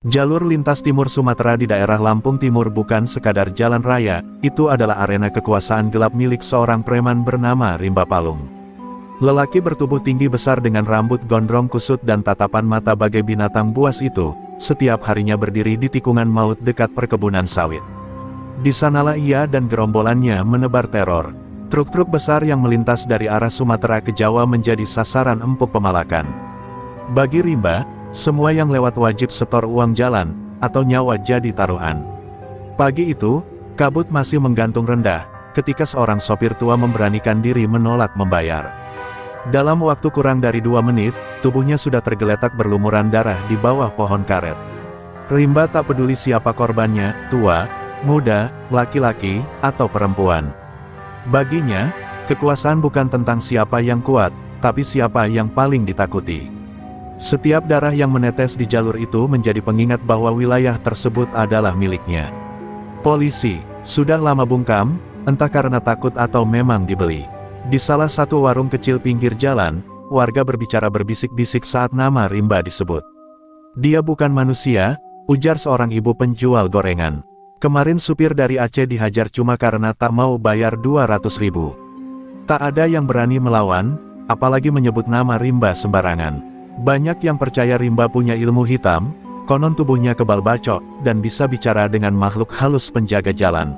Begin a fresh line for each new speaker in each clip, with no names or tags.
Jalur lintas timur Sumatera di daerah Lampung Timur bukan sekadar jalan raya, itu adalah arena kekuasaan gelap milik seorang preman bernama Rimba Palung. Lelaki bertubuh tinggi besar dengan rambut gondrong kusut dan tatapan mata bagai binatang buas itu, setiap harinya berdiri di tikungan maut dekat perkebunan sawit. Di sanalah ia dan gerombolannya menebar teror. Truk-truk besar yang melintas dari arah Sumatera ke Jawa menjadi sasaran empuk pemalakan. Bagi Rimba, semua yang lewat wajib setor uang jalan, atau nyawa jadi taruhan. Pagi itu, kabut masih menggantung rendah, ketika seorang sopir tua memberanikan diri menolak membayar. Dalam waktu kurang dari 2 menit, tubuhnya sudah tergeletak berlumuran darah di bawah pohon karet. Rimba tak peduli siapa korbannya, tua, muda, laki-laki, atau perempuan. Baginya, kekuasaan bukan tentang siapa yang kuat, tapi siapa yang paling ditakuti. Setiap darah yang menetes di jalur itu menjadi pengingat bahwa wilayah tersebut adalah miliknya. Polisi sudah lama bungkam, entah karena takut atau memang dibeli. Di salah satu warung kecil pinggir jalan, warga berbicara berbisik-bisik saat nama Rimba disebut. "Dia bukan manusia," ujar seorang ibu penjual gorengan. "Kemarin supir dari Aceh dihajar cuma karena tak mau bayar 200.000. Tak ada yang berani melawan, apalagi menyebut nama Rimba sembarangan. Banyak yang percaya Rimba punya ilmu hitam, konon tubuhnya kebal bacok, dan bisa bicara dengan makhluk halus penjaga jalan."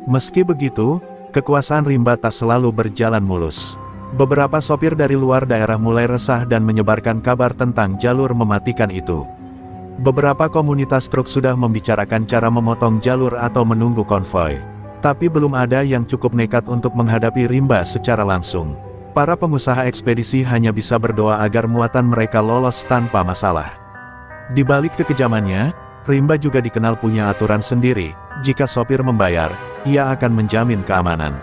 Meski begitu, kekuasaan Rimba tak selalu berjalan mulus. Beberapa sopir dari luar daerah mulai resah dan menyebarkan kabar tentang jalur mematikan itu. Beberapa komunitas truk sudah membicarakan cara memotong jalur atau menunggu konvoi. Tapi belum ada yang cukup nekat untuk menghadapi Rimba secara langsung. Para pengusaha ekspedisi hanya bisa berdoa agar muatan mereka lolos tanpa masalah. Di balik kekejamannya, Rimba juga dikenal punya aturan sendiri. Jika sopir membayar, ia akan menjamin keamanan.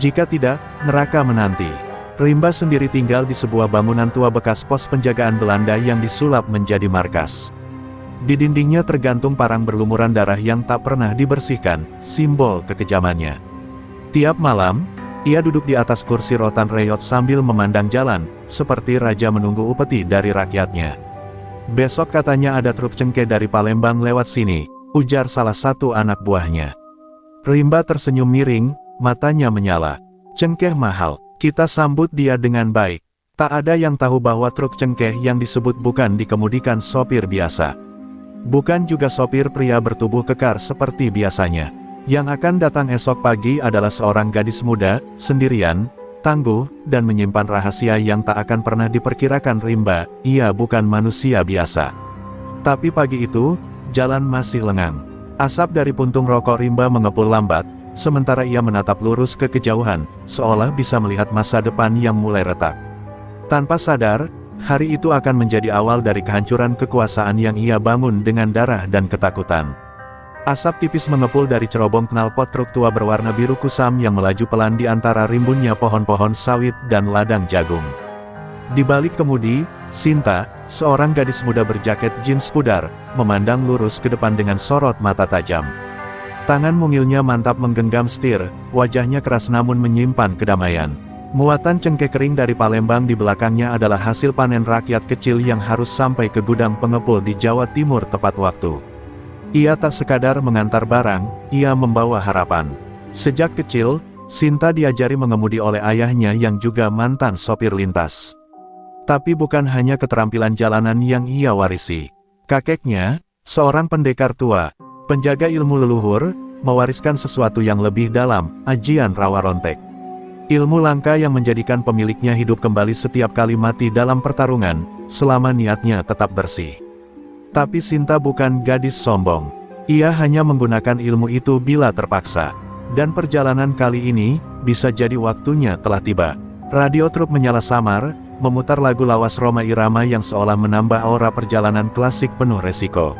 Jika tidak, neraka menanti. Rimba sendiri tinggal di sebuah bangunan tua bekas pos penjagaan Belanda yang disulap menjadi markas. Di dindingnya tergantung parang berlumuran darah yang tak pernah dibersihkan, simbol kekejamannya. Tiap malam, ia duduk di atas kursi rotan reyot sambil memandang jalan, seperti raja menunggu upeti dari rakyatnya. "Besok katanya ada truk cengkeh dari Palembang lewat sini," ujar salah satu anak buahnya. Rimba tersenyum miring, matanya menyala. "Cengkeh mahal, kita sambut dia dengan baik." Tak ada yang tahu bahwa truk cengkeh yang disebut bukan dikemudikan sopir biasa. Bukan juga sopir pria bertubuh kekar seperti biasanya. Yang akan datang esok pagi adalah seorang gadis muda, sendirian, tangguh, dan menyimpan rahasia yang tak akan pernah diperkirakan Rimba. Ia bukan manusia biasa. Tapi pagi itu, jalan masih lengang. Asap dari puntung rokok Rimba mengepul lambat, sementara ia menatap lurus ke kejauhan, seolah bisa melihat masa depan yang mulai retak. Tanpa sadar, hari itu akan menjadi awal dari kehancuran kekuasaan yang ia bangun dengan darah dan ketakutan. Asap tipis mengepul dari cerobong knalpot truk tua berwarna biru kusam yang melaju pelan di antara rimbunnya pohon-pohon sawit dan ladang jagung. Di balik kemudi, Sinta, seorang gadis muda berjaket jeans pudar, memandang lurus ke depan dengan sorot mata tajam. Tangan mungilnya mantap menggenggam setir, wajahnya keras namun menyimpan kedamaian. Muatan cengkeh kering dari Palembang di belakangnya adalah hasil panen rakyat kecil yang harus sampai ke gudang pengepul di Jawa Timur tepat waktu. Ia tak sekadar mengantar barang, ia membawa harapan. Sejak kecil, Sinta diajari mengemudi oleh ayahnya yang juga mantan sopir lintas. Tapi bukan hanya keterampilan jalanan yang ia warisi. Kakeknya, seorang pendekar tua, penjaga ilmu leluhur, mewariskan sesuatu yang lebih dalam, ajian rawa rontek. Ilmu langka yang menjadikan pemiliknya hidup kembali setiap kali mati dalam pertarungan, selama niatnya tetap bersih. Tapi Sinta bukan gadis sombong. Ia hanya menggunakan ilmu itu bila terpaksa. Dan perjalanan kali ini, bisa jadi waktunya telah tiba. Radio truk menyala samar, memutar lagu lawas Rhoma Irama yang seolah menambah aura perjalanan klasik penuh resiko.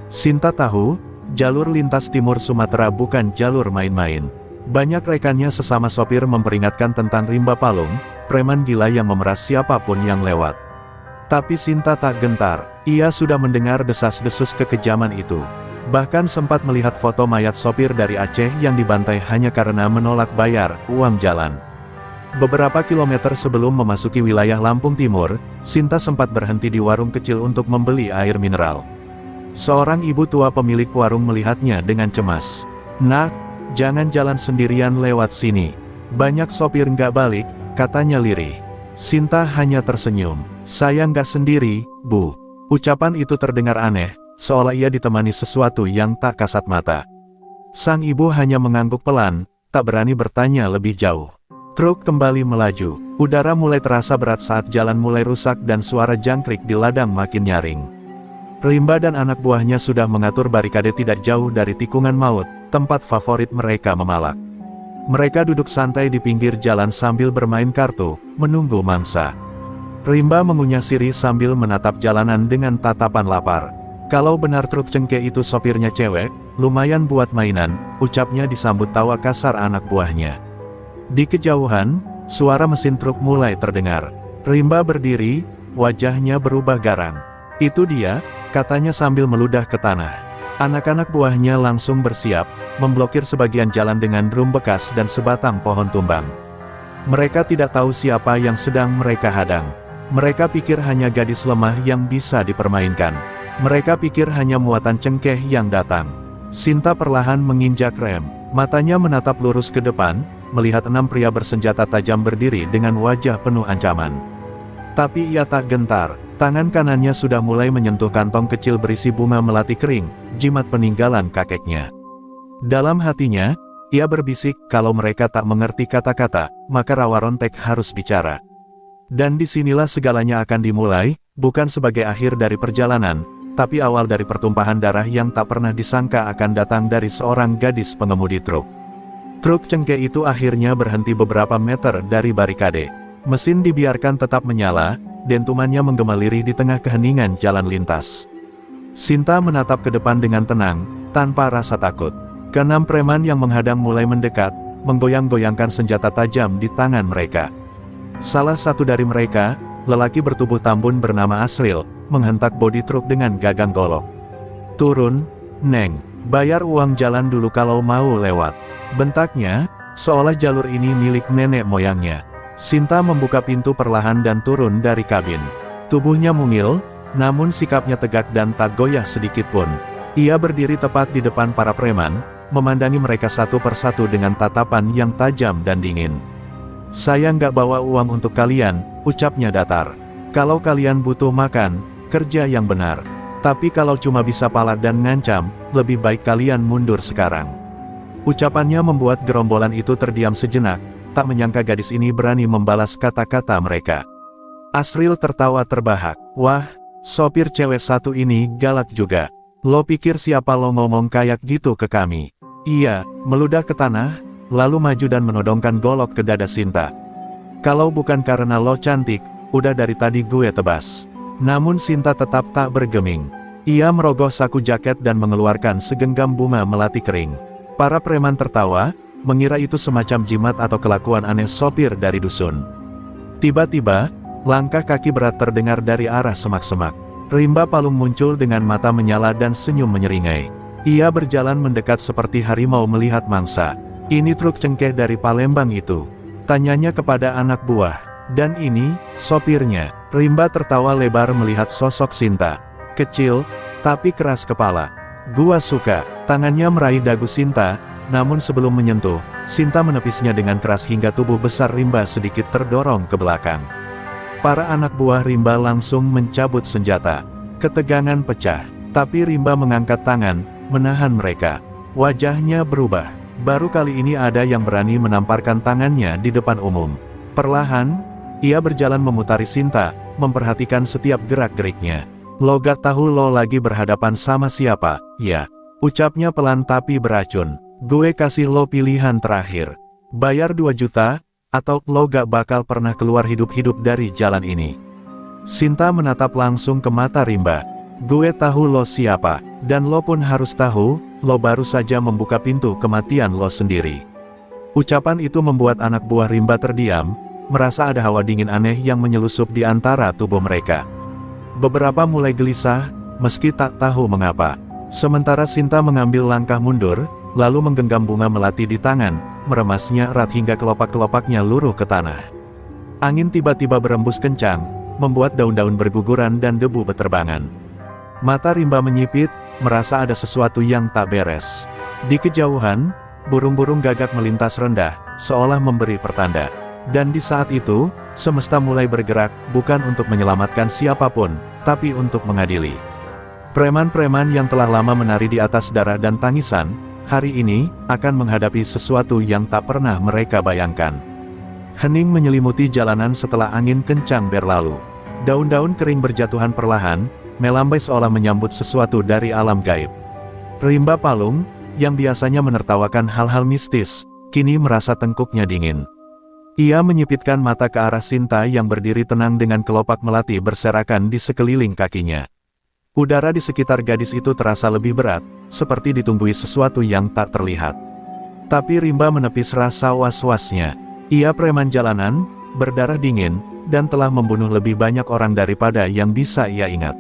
Sinta tahu, jalur lintas timur Sumatera bukan jalur main-main. Banyak rekannya sesama sopir memperingatkan tentang Rimba Palung, preman gila yang memeras siapapun yang lewat. Tapi Sinta tak gentar, ia sudah mendengar desas-desus kekejaman itu. Bahkan sempat melihat foto mayat sopir dari Aceh yang dibantai hanya karena menolak bayar uang jalan. Beberapa kilometer sebelum memasuki wilayah Lampung Timur, Sinta sempat berhenti di warung kecil untuk membeli air mineral. Seorang ibu tua pemilik warung melihatnya dengan cemas. "Nak, jangan jalan sendirian lewat sini. Banyak sopir nggak balik," katanya lirih. Sinta hanya tersenyum. "Saya nggak sendiri, Bu." Ucapan itu terdengar aneh, seolah ia ditemani sesuatu yang tak kasat mata. Sang ibu hanya mengangguk pelan, tak berani bertanya lebih jauh. Truk kembali melaju. Udara mulai terasa berat saat jalan mulai rusak dan suara jangkrik di ladang makin nyaring. Rimba dan anak buahnya sudah mengatur barikade tidak jauh dari tikungan maut, tempat favorit mereka memalak. Mereka duduk santai di pinggir jalan sambil bermain kartu, menunggu mangsa. Rimba mengunyah sirih sambil menatap jalanan dengan tatapan lapar. Kalau benar truk cengkeh itu sopirnya cewek, lumayan buat mainan, ucapnya disambut tawa kasar anak buahnya. Di kejauhan, suara mesin truk mulai terdengar. Rimba berdiri, wajahnya berubah garang. "Itu dia," katanya sambil meludah ke tanah. Anak-anak buahnya langsung bersiap, memblokir sebagian jalan dengan drum bekas dan sebatang pohon tumbang. Mereka tidak tahu siapa yang sedang mereka hadang. Mereka pikir hanya gadis lemah yang bisa dipermainkan. Mereka pikir hanya muatan cengkeh yang datang. Sinta perlahan menginjak rem. Matanya menatap lurus ke depan, melihat 6 pria bersenjata tajam berdiri dengan wajah penuh ancaman. Tapi ia tak gentar. Tangan kanannya sudah mulai menyentuh kantong kecil berisi bunga melati kering, jimat peninggalan kakeknya. Dalam hatinya, ia berbisik, kalau mereka tak mengerti kata-kata, maka rawa rontek harus bicara. Dan disinilah segalanya akan dimulai, bukan sebagai akhir dari perjalanan, tapi awal dari pertumpahan darah yang tak pernah disangka akan datang dari seorang gadis pengemudi truk. Truk cengkeh itu akhirnya berhenti beberapa meter dari barikade. Mesin dibiarkan tetap menyala, dentumannya menggema lirih di tengah keheningan jalan lintas. Sinta menatap ke depan dengan tenang, tanpa rasa takut. Keenam preman yang menghadang mulai mendekat, menggoyang-goyangkan senjata tajam di tangan mereka. Salah satu dari mereka, lelaki bertubuh tambun bernama Asril, menghentak bodi truk dengan gagang golok. "Turun, Neng. Bayar uang jalan dulu kalau mau lewat," bentaknya, seolah jalur ini milik nenek moyangnya. Sinta membuka pintu perlahan dan turun dari kabin. Tubuhnya mungil, namun sikapnya tegak dan tak goyah sedikit pun. Ia berdiri tepat di depan para preman, memandangi mereka satu persatu dengan tatapan yang tajam dan dingin. "Saya nggak bawa uang untuk kalian," ucapnya datar. "Kalau kalian butuh makan, kerja yang benar. Tapi kalau cuma bisa pala dan ngancam, lebih baik kalian mundur sekarang." Ucapannya membuat gerombolan itu terdiam sejenak. Tak menyangka gadis ini berani membalas kata-kata mereka. Asril tertawa terbahak. "Wah, sopir cewek satu ini galak juga. Lo pikir siapa lo ngomong kayak gitu ke kami?" Ia meludah ke tanah, lalu maju dan menodongkan golok ke dada Sinta. "Kalau bukan karena lo cantik, udah dari tadi gue tebas." Namun Sinta tetap tak bergeming. Ia merogoh saku jaket dan mengeluarkan segenggam bunga melati kering. Para preman tertawa, mengira itu semacam jimat atau kelakuan aneh sopir dari dusun. Tiba-tiba, langkah kaki berat terdengar dari arah semak-semak. Rimba Palung muncul dengan mata menyala dan senyum menyeringai. Ia berjalan mendekat seperti harimau melihat mangsa. "Ini truk cengkeh dari Palembang itu?" tanyanya kepada anak buah. "Dan ini, sopirnya." Rimba tertawa lebar melihat sosok Sinta. Kecil, tapi keras kepala. "Gua suka." Tangannya meraih dagu Sinta. Namun sebelum menyentuh, Sinta menepisnya dengan keras hingga tubuh besar Rimba sedikit terdorong ke belakang. Para anak buah Rimba langsung mencabut senjata. Ketegangan pecah, tapi Rimba mengangkat tangan, menahan mereka. Wajahnya berubah. Baru kali ini ada yang berani menamparkan tangannya di depan umum. Perlahan, ia berjalan memutari Sinta, memperhatikan setiap gerak-geriknya. "Lo gak tahu lo lagi berhadapan sama siapa, ya?" ucapnya pelan tapi beracun. "Gue kasih lo pilihan terakhir. Bayar 2 juta, atau lo gak bakal pernah keluar hidup-hidup dari jalan ini." Sinta menatap langsung ke mata Rimba. "Gue tahu lo siapa, dan lo pun harus tahu, lo baru saja membuka pintu kematian lo sendiri." Ucapan itu membuat anak buah Rimba terdiam, merasa ada hawa dingin aneh yang menyelusup di antara tubuh mereka. Beberapa mulai gelisah, meski tak tahu mengapa. Sementara Sinta mengambil langkah mundur, lalu menggenggam bunga melati di tangan, meremasnya erat hingga kelopak-kelopaknya luruh ke tanah. Angin tiba-tiba berembus kencang, membuat daun-daun berguguran dan debu beterbangan. Mata Rimba menyipit, merasa ada sesuatu yang tak beres. Di kejauhan, burung-burung gagak melintas rendah, seolah memberi pertanda. Dan di saat itu, semesta mulai bergerak, bukan untuk menyelamatkan siapapun, tapi untuk mengadili. Preman-preman yang telah lama menari di atas darah dan tangisan, hari ini, akan menghadapi sesuatu yang tak pernah mereka bayangkan. Hening menyelimuti jalanan setelah angin kencang berlalu. Daun-daun kering berjatuhan perlahan, melambai seolah menyambut sesuatu dari alam gaib. Rimba Palung, yang biasanya menertawakan hal-hal mistis, kini merasa tengkuknya dingin. Ia menyipitkan mata ke arah Sinta yang berdiri tenang dengan kelopak melati berserakan di sekeliling kakinya. Udara di sekitar gadis itu terasa lebih berat, seperti ditunggui sesuatu yang tak terlihat. Tapi Rimba menepis rasa was-wasnya. Ia preman jalanan, berdarah dingin, dan telah membunuh lebih banyak orang daripada yang bisa ia ingat.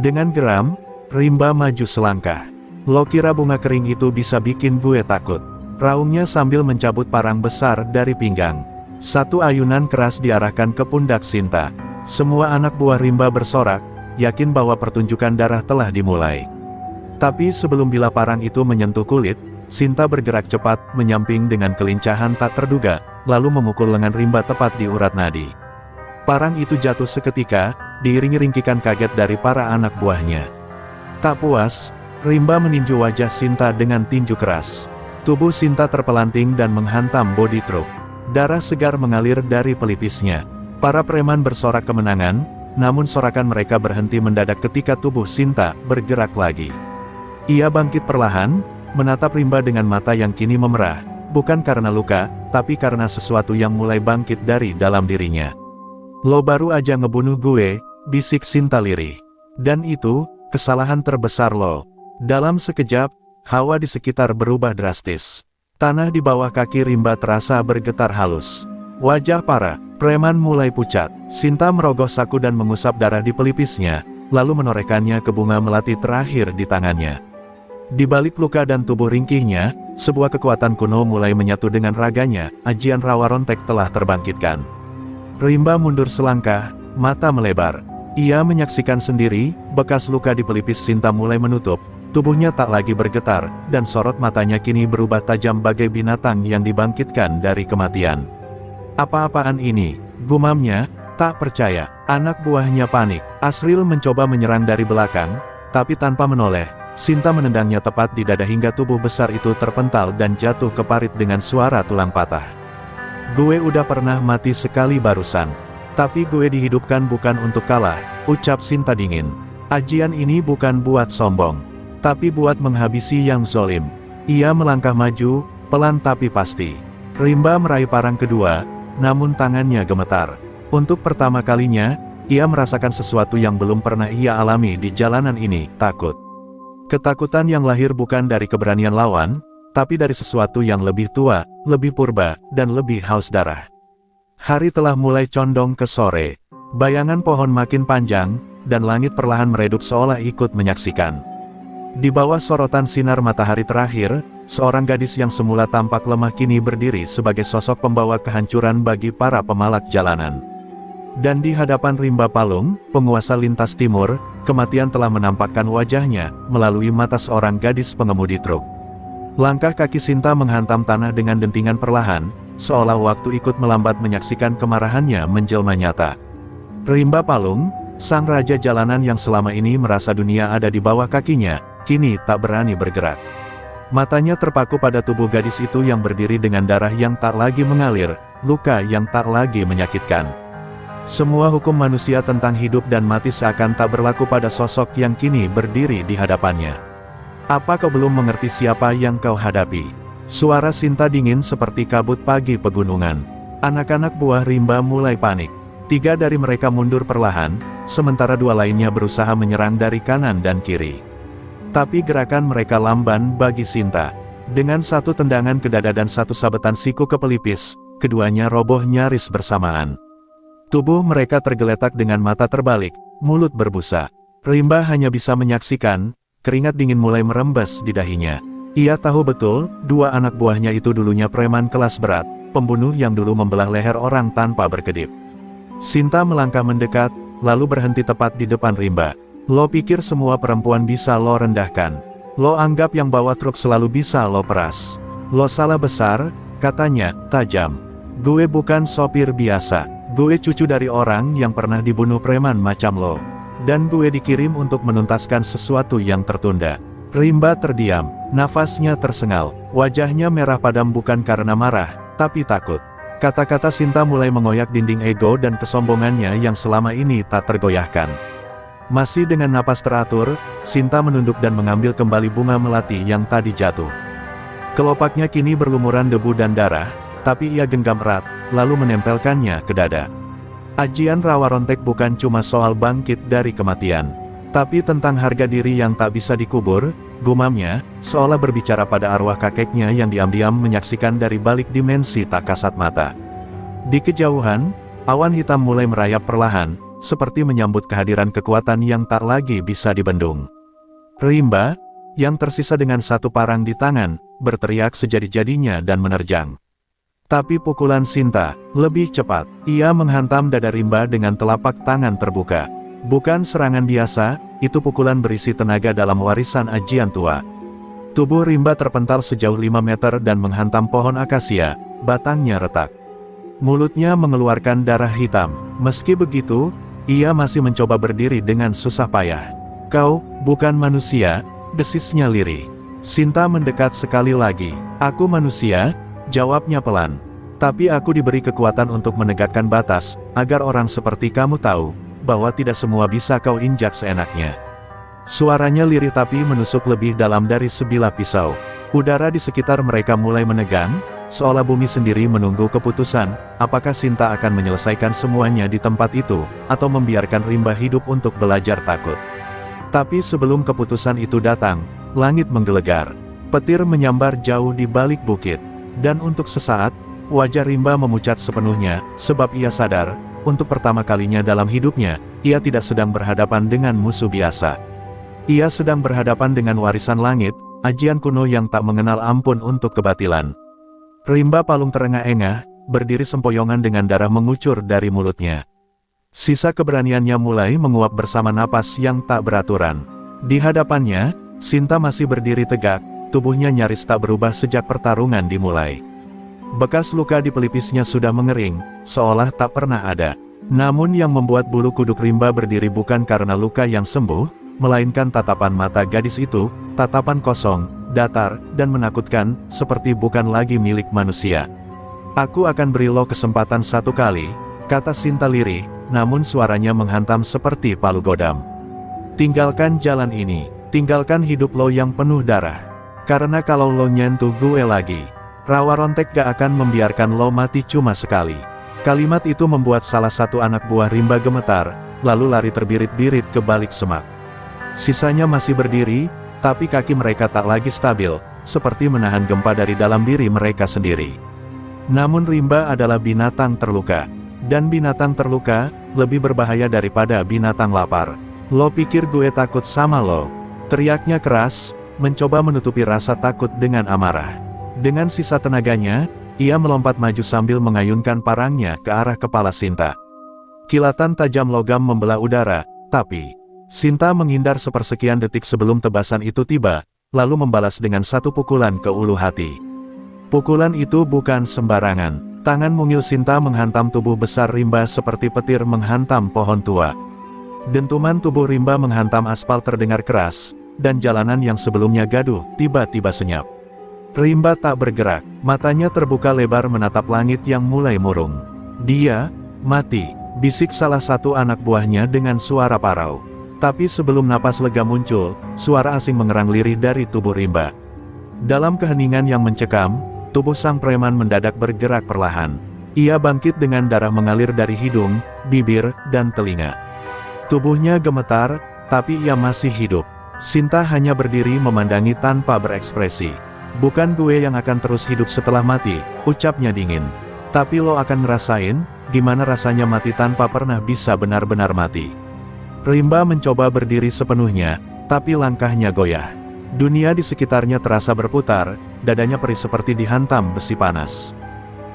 Dengan geram, Rimba maju selangkah. "Lo kira bunga kering itu bisa bikin gue takut?" raungnya sambil mencabut parang besar dari pinggang. Satu ayunan keras diarahkan ke pundak Sinta. Semua anak buah Rimba bersorak, yakin bahwa pertunjukan darah telah dimulai. Tapi sebelum bilah parang itu menyentuh kulit, Sinta bergerak cepat, menyamping dengan kelincahan tak terduga, lalu memukul lengan Rimba tepat di urat nadi. Parang itu jatuh seketika, diiringi ringkikan kaget dari para anak buahnya. Tak puas, Rimba meninju wajah Sinta dengan tinju keras. Tubuh Sinta terpelanting dan menghantam bodi truk. Darah segar mengalir dari pelipisnya. Para preman bersorak kemenangan, namun sorakan mereka berhenti mendadak ketika tubuh Sinta bergerak lagi. Ia bangkit perlahan, menatap Rimba dengan mata yang kini memerah, bukan karena luka, tapi karena sesuatu yang mulai bangkit dari dalam dirinya. "Lo baru aja ngebunuh gue," bisik Sinta lirih. "Dan itu, kesalahan terbesar lo." Dalam sekejap, hawa di sekitar berubah drastis. Tanah di bawah kaki Rimba terasa bergetar halus. Wajah para preman mulai pucat. Sinta merogoh saku dan mengusap darah di pelipisnya, lalu menorehkannya ke bunga melati terakhir di tangannya. Di balik luka dan tubuh ringkihnya, sebuah kekuatan kuno mulai menyatu dengan raganya. Ajian Rawa Rontek telah terbangkitkan. Rimba mundur selangkah, mata melebar. Ia menyaksikan sendiri, bekas luka di pelipis Sinta mulai menutup. Tubuhnya tak lagi bergetar, dan sorot matanya kini berubah tajam bagai binatang yang dibangkitkan dari kematian. "Apa-apaan ini?" gumamnya, tak percaya. Anak buahnya panik. Asril mencoba menyerang dari belakang, tapi tanpa menoleh. Sinta menendangnya tepat di dada hingga tubuh besar itu terpental dan jatuh ke parit dengan suara tulang patah. "Gue udah pernah mati sekali barusan. Tapi gue dihidupkan bukan untuk kalah," ucap Sinta dingin. "Ajian ini bukan buat sombong, tapi buat menghabisi yang zolim." Ia melangkah maju, pelan tapi pasti. Rimba meraih parang kedua, namun tangannya gemetar. Untuk pertama kalinya, ia merasakan sesuatu yang belum pernah ia alami di jalanan ini, takut. Ketakutan yang lahir bukan dari keberanian lawan, tapi dari sesuatu yang lebih tua, lebih purba, dan lebih haus darah. Hari telah mulai condong ke sore. Bayangan pohon makin panjang, dan langit perlahan meredup seolah ikut menyaksikan. Di bawah sorotan sinar matahari terakhir, seorang gadis yang semula tampak lemah kini berdiri sebagai sosok pembawa kehancuran bagi para pemalak jalanan. Dan di hadapan Rimba Palung, penguasa lintas timur, kematian telah menampakkan wajahnya, melalui mata seorang gadis pengemudi truk. Langkah kaki Sinta menghantam tanah dengan dentingan perlahan, seolah waktu ikut melambat menyaksikan kemarahannya menjelma nyata. Rimba Palung, sang raja jalanan yang selama ini merasa dunia ada di bawah kakinya, kini tak berani bergerak. Matanya terpaku pada tubuh gadis itu yang berdiri dengan darah yang tak lagi mengalir, luka yang tak lagi menyakitkan. Semua hukum manusia tentang hidup dan mati seakan tak berlaku pada sosok yang kini berdiri di hadapannya. "Apa kau belum mengerti siapa yang kau hadapi?" Suara Sinta dingin seperti kabut pagi pegunungan. Anak-anak buah Rimba mulai panik. 3 dari mereka mundur perlahan, sementara 2 lainnya berusaha menyerang dari kanan dan kiri. Tapi gerakan mereka lamban bagi Sinta. Dengan satu tendangan ke dada dan satu sabetan siku ke pelipis, keduanya roboh nyaris bersamaan. Tubuh mereka tergeletak dengan mata terbalik, mulut berbusa. Rimba hanya bisa menyaksikan, keringat dingin mulai merembes di dahinya. Ia tahu betul, 2 anak buahnya itu dulunya preman kelas berat, pembunuh yang dulu membelah leher orang tanpa berkedip. Sinta melangkah mendekat, lalu berhenti tepat di depan Rimba. Lo pikir semua perempuan bisa lo rendahkan? Lo anggap yang bawa truk selalu bisa lo peras? Lo salah besar, katanya, tajam. Gue bukan sopir biasa. Gue cucu dari orang yang pernah dibunuh preman macam lo. Dan gue dikirim untuk menuntaskan sesuatu yang tertunda. Rimba terdiam, nafasnya tersengal, wajahnya merah padam bukan karena marah, tapi takut. Kata-kata Sinta mulai mengoyak dinding ego dan kesombongannya yang selama ini tak tergoyahkan. Masih dengan napas teratur, Sinta menunduk dan mengambil kembali bunga melati yang tadi jatuh. Kelopaknya kini berlumuran debu dan darah, tapi ia genggam erat, lalu menempelkannya ke dada. Ajian Rawa Rontek bukan cuma soal bangkit dari kematian, tapi tentang harga diri yang tak bisa dikubur, gumamnya, seolah berbicara pada arwah kakeknya yang diam-diam menyaksikan dari balik dimensi tak kasat mata. Di kejauhan, awan hitam mulai merayap perlahan, seperti menyambut kehadiran kekuatan yang tak lagi bisa dibendung. Rimba, yang tersisa dengan satu parang di tangan, berteriak sejadi-jadinya dan menerjang. Tapi pukulan Sinta lebih cepat. Ia menghantam dada Rimba dengan telapak tangan terbuka. Bukan serangan biasa, itu pukulan berisi tenaga dalam warisan ajian tua. Tubuh Rimba terpental sejauh 5 meter dan menghantam pohon akasia, batangnya retak. Mulutnya mengeluarkan darah hitam. Meski begitu, ia masih mencoba berdiri dengan susah payah. Kau, bukan manusia, desisnya lirih. Sinta mendekat sekali lagi. Aku manusia, jawabnya pelan. Tapi aku diberi kekuatan untuk menegakkan batas, agar orang seperti kamu tahu bahwa tidak semua bisa kau injak seenaknya. Suaranya lirih tapi menusuk lebih dalam dari sebilah pisau. Udara di sekitar mereka mulai menegang, seolah bumi sendiri menunggu keputusan, apakah Sinta akan menyelesaikan semuanya di tempat itu, atau membiarkan Rimba hidup untuk belajar takut. Tapi sebelum keputusan itu datang, langit menggelegar. Petir menyambar jauh di balik bukit. Dan untuk sesaat, wajah Rimba memucat sepenuhnya, sebab ia sadar, untuk pertama kalinya dalam hidupnya, ia tidak sedang berhadapan dengan musuh biasa. Ia sedang berhadapan dengan warisan langit, ajian kuno yang tak mengenal ampun untuk kebatilan. Rimba Palung terengah-engah, berdiri sempoyongan dengan darah mengucur dari mulutnya. Sisa keberaniannya mulai menguap bersama napas yang tak beraturan. Di hadapannya, Sinta masih berdiri tegak, tubuhnya nyaris tak berubah sejak pertarungan dimulai. Bekas luka di pelipisnya sudah mengering, seolah tak pernah ada. Namun yang membuat bulu kuduk Rimba berdiri bukan karena luka yang sembuh, melainkan tatapan mata gadis itu, tatapan kosong, datar, dan menakutkan, seperti bukan lagi milik manusia. Aku akan beri lo kesempatan satu kali, kata Sinta lirih, namun suaranya menghantam seperti palu godam. Tinggalkan jalan ini, tinggalkan hidup lo yang penuh darah. Karena kalau lo nyentuh gue lagi, Rawa Rontek gak akan membiarkan lo mati cuma sekali. Kalimat itu membuat salah satu anak buah Rimba gemetar, lalu lari terbirit-birit ke balik semak. Sisanya masih berdiri, tapi kaki mereka tak lagi stabil, seperti menahan gempa dari dalam diri mereka sendiri. Namun Rimba adalah binatang terluka. Dan binatang terluka, lebih berbahaya daripada binatang lapar. Lo pikir gue takut sama lo? Teriaknya keras, mencoba menutupi rasa takut dengan amarah. Dengan sisa tenaganya, ia melompat maju sambil mengayunkan parangnya ke arah kepala Sinta. Kilatan tajam logam membelah udara, tapi Sinta menghindar sepersekian detik sebelum tebasan itu tiba, lalu membalas dengan satu pukulan ke ulu hati. Pukulan itu bukan sembarangan. Tangan mungil Sinta menghantam tubuh besar Rimba seperti petir menghantam pohon tua. Dentuman tubuh Rimba menghantam aspal terdengar keras, dan jalanan yang sebelumnya gaduh tiba-tiba senyap. Rimba tak bergerak, matanya terbuka lebar menatap langit yang mulai murung. Dia mati, bisik salah satu anak buahnya dengan suara parau. Tapi sebelum napas lega muncul, suara asing mengerang lirih dari tubuh Rimba. Dalam keheningan yang mencekam, tubuh sang preman mendadak bergerak perlahan. Ia bangkit dengan darah mengalir dari hidung, bibir, dan telinga. Tubuhnya gemetar, tapi ia masih hidup. Sinta hanya berdiri memandangi tanpa berekspresi. Bukan gue yang akan terus hidup setelah mati, ucapnya dingin. Tapi lo akan ngerasain, gimana rasanya mati tanpa pernah bisa benar-benar mati. Rimba mencoba berdiri sepenuhnya, tapi langkahnya goyah. Dunia di sekitarnya terasa berputar, dadanya perih seperti dihantam besi panas.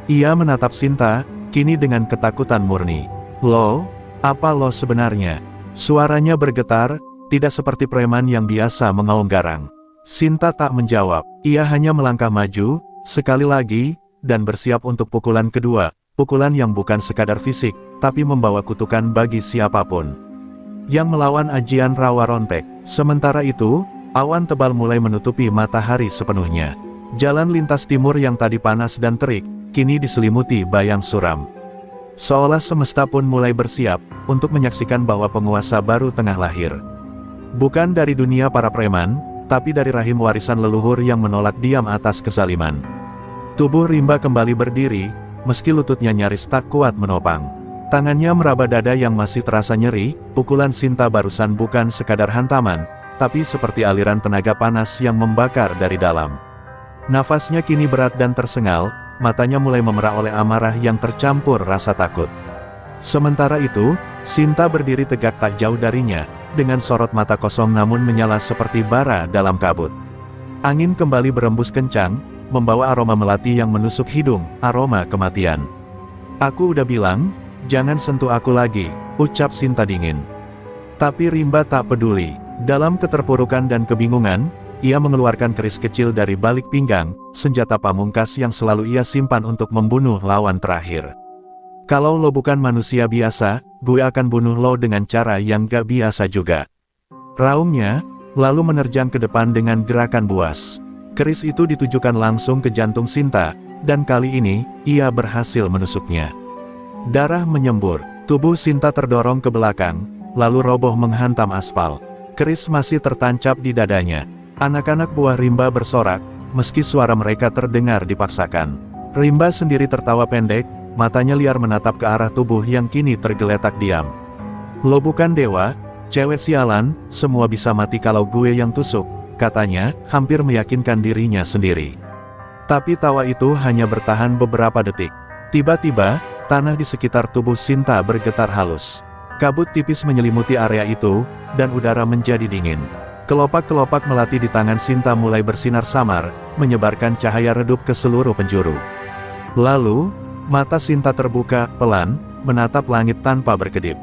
Ia menatap Sinta, kini dengan ketakutan murni. Lo? Apa lo sebenarnya? Suaranya bergetar, tidak seperti preman yang biasa mengaum garang. Sinta tak menjawab, ia hanya melangkah maju, sekali lagi, dan bersiap untuk pukulan kedua, pukulan yang bukan sekadar fisik, tapi membawa kutukan bagi siapapun yang melawan ajian Rawa Rontek. Sementara itu, awan tebal mulai menutupi matahari sepenuhnya. Jalan lintas timur yang tadi panas dan terik, kini diselimuti bayang suram. Seolah semesta pun mulai bersiap untuk menyaksikan bahwa penguasa baru tengah lahir. Bukan dari dunia para preman, tapi dari rahim warisan leluhur yang menolak diam atas kezaliman. Tubuh Rimba kembali berdiri, meski lututnya nyaris tak kuat menopang. Tangannya meraba dada yang masih terasa nyeri, pukulan Sinta barusan bukan sekadar hantaman, tapi seperti aliran tenaga panas yang membakar dari dalam. Nafasnya kini berat dan tersengal, matanya mulai memerah oleh amarah yang tercampur rasa takut. Sementara itu, Sinta berdiri tegak tak jauh darinya, dengan sorot mata kosong namun menyala seperti bara dalam kabut. Angin kembali berembus kencang, membawa aroma melati yang menusuk hidung, aroma kematian. "Aku udah bilang, jangan sentuh aku lagi," ucap Sinta dingin. Tapi Rimba tak peduli. Dalam keterpurukan dan kebingungan, ia mengeluarkan keris kecil dari balik pinggang, senjata pamungkas yang selalu ia simpan untuk membunuh lawan terakhir. "Kalau lo bukan manusia biasa, gue akan bunuh lo dengan cara yang gak biasa juga," raungnya, lalu menerjang ke depan dengan gerakan buas. Keris itu ditujukan langsung ke jantung Sinta, dan kali ini, ia berhasil menusuknya. Darah menyembur, tubuh Sinta terdorong ke belakang, lalu roboh menghantam aspal. Keris masih tertancap di dadanya. Anak-anak buah Rimba bersorak, meski suara mereka terdengar dipaksakan. Rimba sendiri tertawa pendek, matanya liar menatap ke arah tubuh yang kini tergeletak diam. "Lo bukan dewa, cewek sialan, semua bisa mati kalau gue yang tusuk," katanya, hampir meyakinkan dirinya sendiri. Tapi tawa itu hanya bertahan beberapa detik. Tiba-tiba, tanah di sekitar tubuh Sinta bergetar halus. Kabut tipis menyelimuti area itu, dan udara menjadi dingin. Kelopak-kelopak melati di tangan Sinta mulai bersinar samar, menyebarkan cahaya redup ke seluruh penjuru. Lalu, mata Sinta terbuka, pelan, menatap langit tanpa berkedip.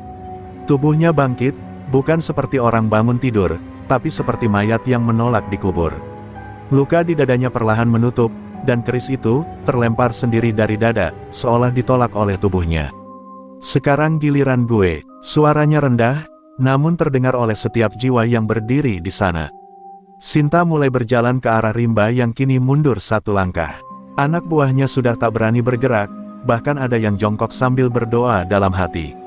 Tubuhnya bangkit, bukan seperti orang bangun tidur, tapi seperti mayat yang menolak dikubur. Luka di dadanya perlahan menutup, dan keris itu terlempar sendiri dari dada, seolah ditolak oleh tubuhnya. "Sekarang giliran gue," suaranya rendah, namun terdengar oleh setiap jiwa yang berdiri di sana. Sinta mulai berjalan ke arah Rimba yang kini mundur satu langkah. Anak buahnya sudah tak berani bergerak, bahkan ada yang jongkok sambil berdoa dalam hati.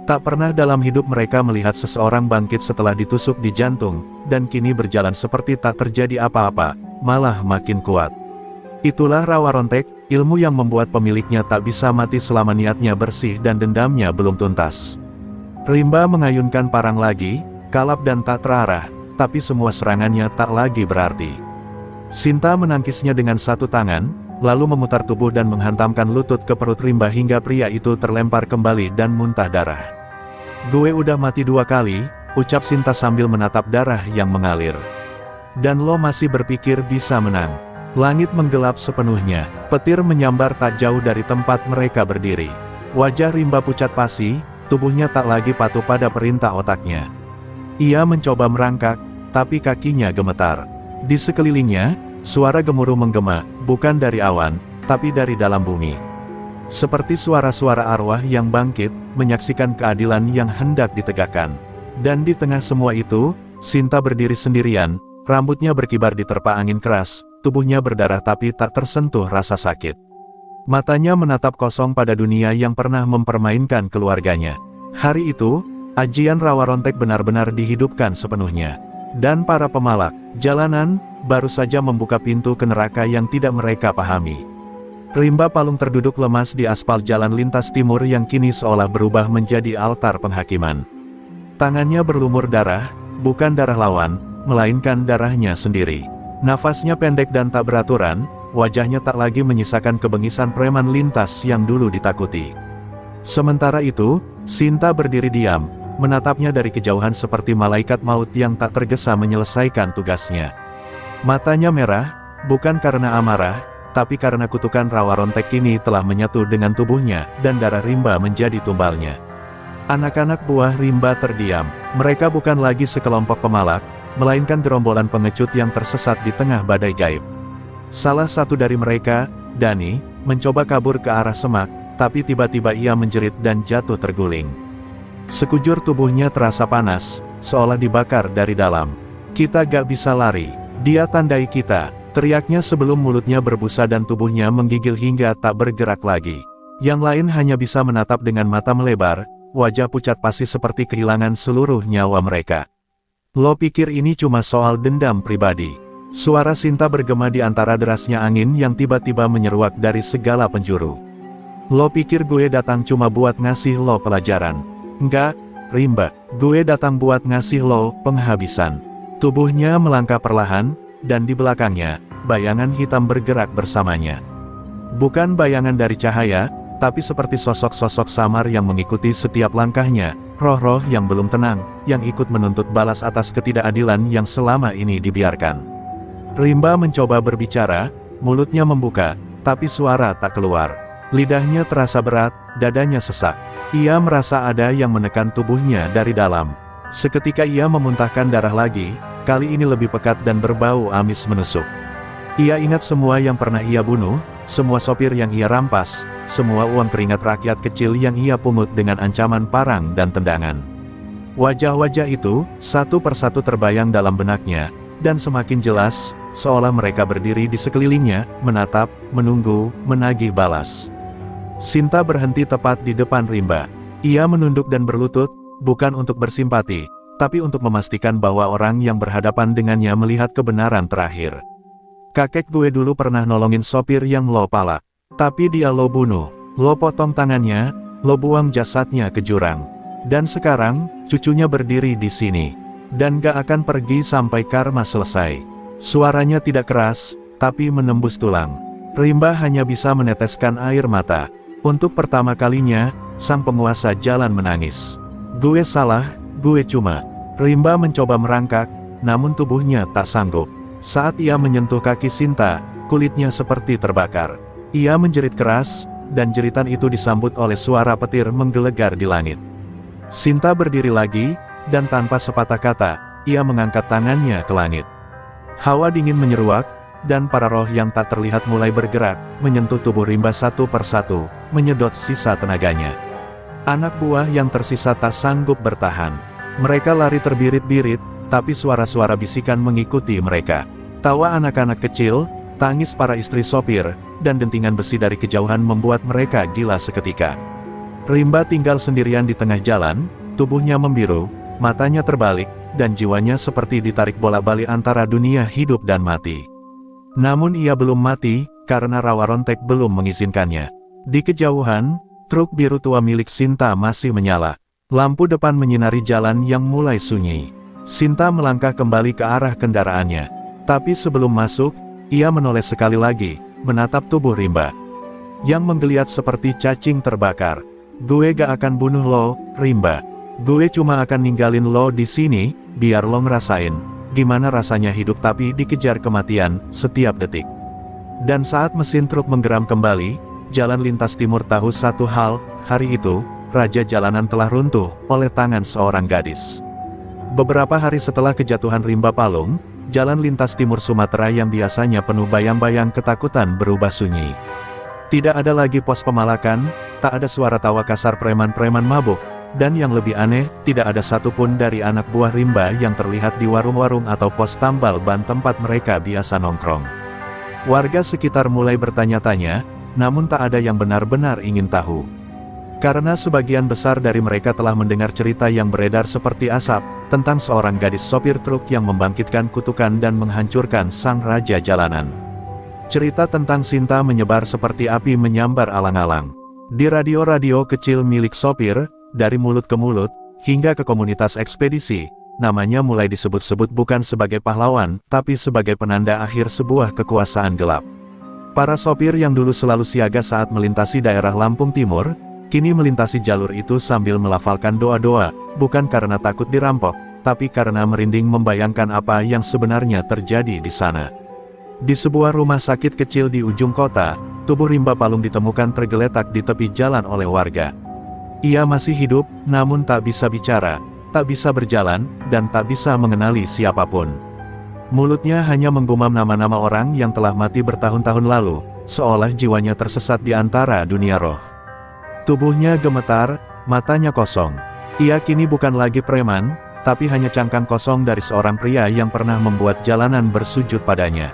Tak pernah dalam hidup mereka melihat seseorang bangkit setelah ditusuk di jantung, dan kini berjalan seperti tak terjadi apa-apa, malah makin kuat. Itulah Rawa Rontek, ilmu yang membuat pemiliknya tak bisa mati selama niatnya bersih dan dendamnya belum tuntas. Rimba mengayunkan parang lagi, kalap dan tak terarah, tapi semua serangannya tak lagi berarti. Sinta menangkisnya dengan satu tangan, lalu memutar tubuh dan menghantamkan lutut ke perut Rimba hingga pria itu terlempar kembali dan muntah darah. "Gue udah mati 2 kali, ucap Sinta sambil menatap darah yang mengalir. "Dan lo masih berpikir bisa menang?" Langit menggelap sepenuhnya, petir menyambar tak jauh dari tempat mereka berdiri. Wajah Rimba pucat pasi, tubuhnya tak lagi patuh pada perintah otaknya. Ia mencoba merangkak, tapi kakinya gemetar. Di sekelilingnya, suara gemuruh menggema, bukan dari awan, tapi dari dalam bumi. Seperti suara-suara arwah yang bangkit, menyaksikan keadilan yang hendak ditegakkan. Dan di tengah semua itu, Sinta berdiri sendirian, rambutnya berkibar diterpa angin keras, tubuhnya berdarah tapi tak tersentuh rasa sakit. Matanya menatap kosong pada dunia yang pernah mempermainkan keluarganya. Hari itu, ajian Rawa Rontek benar-benar dihidupkan sepenuhnya. Dan para pemalak jalanan baru saja membuka pintu ke neraka yang tidak mereka pahami. Rimba Palung terduduk lemas di aspal jalan lintas timur yang kini seolah berubah menjadi altar penghakiman. Tangannya berlumur darah, bukan darah lawan, melainkan darahnya sendiri. Nafasnya pendek dan tak beraturan, wajahnya tak lagi menyisakan kebengisan preman lintas yang dulu ditakuti. Sementara itu, Sinta berdiri diam, menatapnya dari kejauhan seperti malaikat maut yang tak tergesa menyelesaikan tugasnya. Matanya merah, bukan karena amarah, tapi karena kutukan Rawa Rontek kini telah menyatu dengan tubuhnya, dan darah Rimba menjadi tumbalnya. Anak-anak buah Rimba terdiam. Mereka bukan lagi sekelompok pemalak, melainkan gerombolan pengecut yang tersesat di tengah badai gaib. Salah satu dari mereka, Dani, mencoba kabur ke arah semak, tapi tiba-tiba ia menjerit dan jatuh terguling. Sekujur tubuhnya terasa panas, seolah dibakar dari dalam. "Kita gak bisa lari. Dia tandai kita," teriaknya sebelum mulutnya berbusa dan tubuhnya menggigil hingga tak bergerak lagi. Yang lain hanya bisa menatap dengan mata melebar, wajah pucat pasi seperti kehilangan seluruh nyawa mereka. "Lo pikir ini cuma soal dendam pribadi?" Suara Sinta bergema di antara derasnya angin yang tiba-tiba menyeruak dari segala penjuru. "Lo pikir gue datang cuma buat ngasih lo pelajaran? Enggak, Rimba, gue datang buat ngasih lo penghabisan." Tubuhnya melangkah perlahan, dan di belakangnya, bayangan hitam bergerak bersamanya. Bukan bayangan dari cahaya, tapi seperti sosok-sosok samar yang mengikuti setiap langkahnya, roh-roh yang belum tenang, yang ikut menuntut balas atas ketidakadilan yang selama ini dibiarkan. Rimba mencoba berbicara, mulutnya membuka, tapi suara tak keluar. Lidahnya terasa berat, dadanya sesak. Ia merasa ada yang menekan tubuhnya dari dalam. Seketika ia memuntahkan darah lagi, kali ini lebih pekat dan berbau amis menusuk. Ia ingat semua yang pernah ia bunuh, semua sopir yang ia rampas, semua uang keringat rakyat kecil yang ia pungut dengan ancaman parang dan tendangan. Wajah-wajah itu, satu persatu terbayang dalam benaknya, dan semakin jelas, seolah mereka berdiri di sekelilingnya, menatap, menunggu, menagih balas. Sinta berhenti tepat di depan Rimba. Ia menunduk dan berlutut, bukan untuk bersimpati, tapi untuk memastikan bahwa orang yang berhadapan dengannya melihat kebenaran terakhir. "Kakek gue dulu pernah nolongin sopir yang lo palak. Tapi dia lo bunuh, lo potong tangannya, lo buang jasadnya ke jurang. Dan sekarang, cucunya berdiri di sini. Dan gak akan pergi sampai karma selesai." Suaranya tidak keras, tapi menembus tulang. Rimba hanya bisa meneteskan air mata. Untuk pertama kalinya, sang penguasa jalan menangis. "Gue salah, gue cuma..." Rimba mencoba merangkak, namun tubuhnya tak sanggup. Saat ia menyentuh kaki Sinta, kulitnya seperti terbakar. Ia menjerit keras, dan jeritan itu disambut oleh suara petir menggelegar di langit. Sinta berdiri lagi, dan tanpa sepatah kata, ia mengangkat tangannya ke langit. Hawa dingin menyeruak, dan para roh yang tak terlihat mulai bergerak, menyentuh tubuh Rimba satu persatu, menyedot sisa tenaganya. Anak buah yang tersisa tak sanggup bertahan. Mereka lari terbirit-birit, tapi suara-suara bisikan mengikuti mereka. Tawa anak-anak kecil, tangis para istri sopir, dan dentingan besi dari kejauhan membuat mereka gila seketika. Rimba tinggal sendirian di tengah jalan, tubuhnya membiru, matanya terbalik, dan jiwanya seperti ditarik bola-balik antara dunia hidup dan mati. Namun ia belum mati, karena rawa rontek belum mengizinkannya. Di kejauhan, truk biru tua milik Sinta masih menyala. Lampu depan menyinari jalan yang mulai sunyi. Sinta melangkah kembali ke arah kendaraannya. Tapi sebelum masuk, ia menoleh sekali lagi, menatap tubuh Rimba yang menggeliat seperti cacing terbakar. "Gue gak akan bunuh lo, Rimba. Gue cuma akan ninggalin lo di sini, biar lo ngerasain gimana rasanya hidup tapi dikejar kematian setiap detik." Dan saat mesin truk menggeram kembali, jalan lintas timur tahu satu hal, hari itu, raja jalanan telah runtuh oleh tangan seorang gadis. Beberapa hari setelah kejatuhan Rimba Palung, jalan lintas timur Sumatera yang biasanya penuh bayang-bayang ketakutan berubah sunyi. Tidak ada lagi pos pemalakan, tak ada suara tawa kasar preman-preman mabuk, dan yang lebih aneh, tidak ada satupun dari anak buah Rimba yang terlihat di warung-warung atau pos tambal ban tempat mereka biasa nongkrong. Warga sekitar mulai bertanya-tanya, namun tak ada yang benar-benar ingin tahu. Karena sebagian besar dari mereka telah mendengar cerita yang beredar seperti asap, tentang seorang gadis sopir truk yang membangkitkan kutukan dan menghancurkan sang raja jalanan. Cerita tentang Sinta menyebar seperti api menyambar alang-alang. Di radio-radio kecil milik sopir, dari mulut ke mulut, hingga ke komunitas ekspedisi, namanya mulai disebut-sebut bukan sebagai pahlawan, tapi sebagai penanda akhir sebuah kekuasaan gelap. Para sopir yang dulu selalu siaga saat melintasi daerah Lampung Timur, kini melintasi jalur itu sambil melafalkan doa-doa, bukan karena takut dirampok, tapi karena merinding membayangkan apa yang sebenarnya terjadi di sana. Di sebuah rumah sakit kecil di ujung kota, tubuh Rimba Palung ditemukan tergeletak di tepi jalan oleh warga. Ia masih hidup, namun tak bisa bicara, tak bisa berjalan, dan tak bisa mengenali siapapun. Mulutnya hanya menggumam nama-nama orang yang telah mati bertahun-tahun lalu, seolah jiwanya tersesat di antara dunia roh. Tubuhnya gemetar, matanya kosong. Ia kini bukan lagi preman, tapi hanya cangkang kosong dari seorang pria yang pernah membuat jalanan bersujud padanya.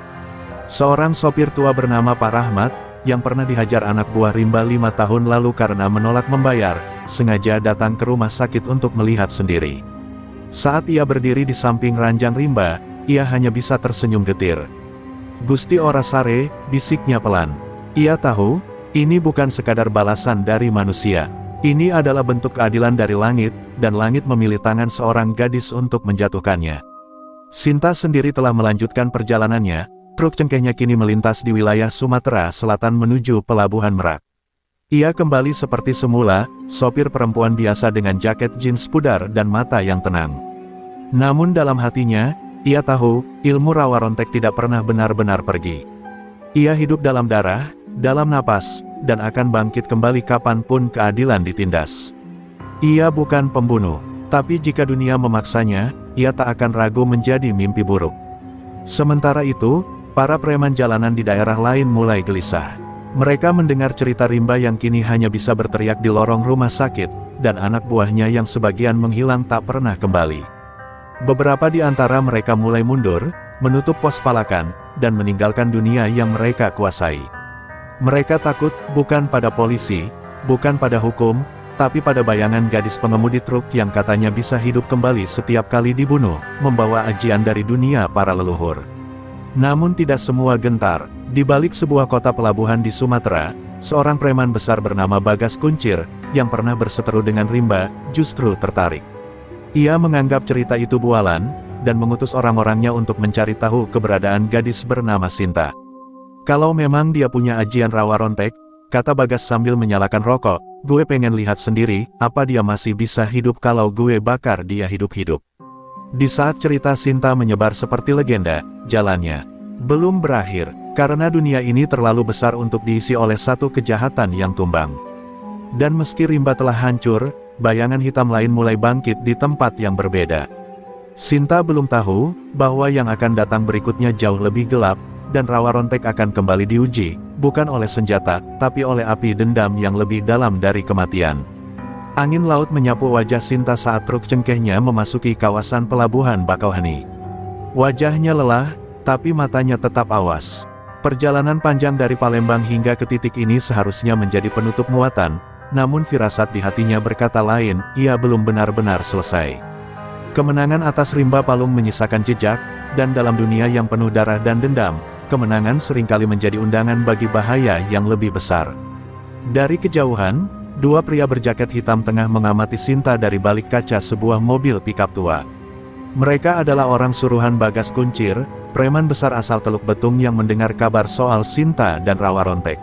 Seorang sopir tua bernama Pak Rahmat, yang pernah dihajar anak buah Rimba 5 tahun lalu karena menolak membayar, sengaja datang ke rumah sakit untuk melihat sendiri. Saat ia berdiri di samping ranjang Rimba, ia hanya bisa tersenyum getir. "Gusti Orasare," bisiknya pelan. Ia tahu, ini bukan sekadar balasan dari manusia. Ini adalah bentuk keadilan dari langit, dan langit memilih tangan seorang gadis untuk menjatuhkannya. Sinta sendiri telah melanjutkan perjalanannya, truk cengkehnya kini melintas di wilayah Sumatera Selatan menuju Pelabuhan Merak. Ia kembali seperti semula, sopir perempuan biasa dengan jaket jeans pudar dan mata yang tenang. Namun dalam hatinya, ia tahu, ilmu rawa rontek tidak pernah benar-benar pergi. Ia hidup dalam darah, dalam napas, dan akan bangkit kembali kapanpun keadilan ditindas. Ia bukan pembunuh, tapi jika dunia memaksanya, ia tak akan ragu menjadi mimpi buruk. Sementara itu, para preman jalanan di daerah lain mulai gelisah. Mereka mendengar cerita Rimba yang kini hanya bisa berteriak di lorong rumah sakit, dan anak buahnya yang sebagian menghilang tak pernah kembali. Beberapa di antara mereka mulai mundur, menutup pos palakan, dan meninggalkan dunia yang mereka kuasai. Mereka takut, bukan pada polisi, bukan pada hukum, tapi pada bayangan gadis pengemudi truk yang katanya bisa hidup kembali setiap kali dibunuh, membawa ajian dari dunia para leluhur. Namun tidak semua gentar. Di balik sebuah kota pelabuhan di Sumatera, seorang preman besar bernama Bagas Kuncir, yang pernah berseteru dengan Rimba, justru tertarik. Ia menganggap cerita itu bualan, dan mengutus orang-orangnya untuk mencari tahu keberadaan gadis bernama Sinta. "Kalau memang dia punya ajian rawa rontek," kata Bagas sambil menyalakan rokok, "gue pengen lihat sendiri, apa dia masih bisa hidup kalau gue bakar dia hidup-hidup." Di saat cerita Sinta menyebar seperti legenda, jalannya belum berakhir, karena dunia ini terlalu besar untuk diisi oleh satu kejahatan yang tumbang. Dan meski Rimba telah hancur, bayangan hitam lain mulai bangkit di tempat yang berbeda. Sinta belum tahu, bahwa yang akan datang berikutnya jauh lebih gelap, dan rawa rontek akan kembali diuji, bukan oleh senjata, tapi oleh api dendam yang lebih dalam dari kematian. Angin laut menyapu wajah Sinta saat truk cengkehnya memasuki kawasan pelabuhan Bakauheni. Wajahnya lelah, tapi matanya tetap awas. Perjalanan panjang dari Palembang hingga ke titik ini seharusnya menjadi penutup muatan, namun firasat di hatinya berkata lain, ia belum benar-benar selesai. Kemenangan atas Rimba Palung menyisakan jejak, dan dalam dunia yang penuh darah dan dendam, kemenangan seringkali menjadi undangan bagi bahaya yang lebih besar. Dari kejauhan, dua pria berjaket hitam tengah mengamati Sinta dari balik kaca sebuah mobil pikap tua. Mereka adalah orang suruhan Bagas Kuncir, preman besar asal Teluk Betung yang mendengar kabar soal Sinta dan rawa rontek.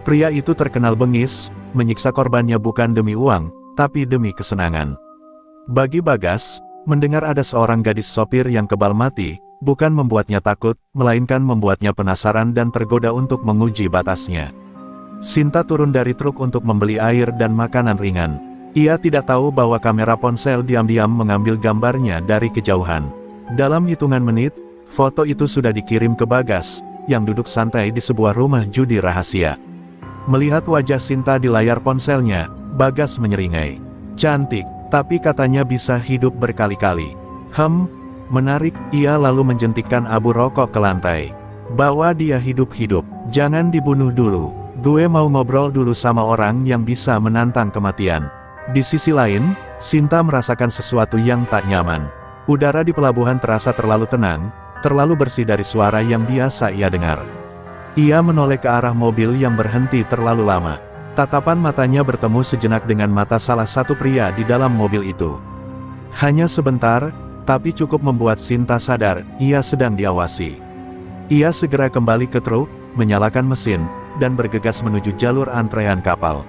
Pria itu terkenal bengis, menyiksa korbannya bukan demi uang, tapi demi kesenangan. Bagi Bagas, mendengar ada seorang gadis sopir yang kebal mati, bukan membuatnya takut, melainkan membuatnya penasaran dan tergoda untuk menguji batasnya. Sinta turun dari truk untuk membeli air dan makanan ringan. Ia tidak tahu bahwa kamera ponsel diam-diam mengambil gambarnya dari kejauhan. Dalam hitungan menit, foto itu sudah dikirim ke Bagas, yang duduk santai di sebuah rumah judi rahasia. Melihat wajah Sinta di layar ponselnya, Bagas menyeringai. "Cantik, tapi katanya bisa hidup berkali-kali." Menarik, ia lalu menjentikkan abu rokok ke lantai. "Bawa dia hidup-hidup, jangan dibunuh dulu. Gue mau ngobrol dulu sama orang yang bisa menantang kematian." Di sisi lain, Sinta merasakan sesuatu yang tak nyaman. Udara di pelabuhan terasa terlalu tenang, terlalu bersih dari suara yang biasa ia dengar. Ia menoleh ke arah mobil yang berhenti terlalu lama. Tatapan matanya bertemu sejenak dengan mata salah satu pria di dalam mobil itu. Hanya sebentar, tapi cukup membuat Sinta sadar, ia sedang diawasi. Ia segera kembali ke truk, menyalakan mesin, dan bergegas menuju jalur antrean kapal.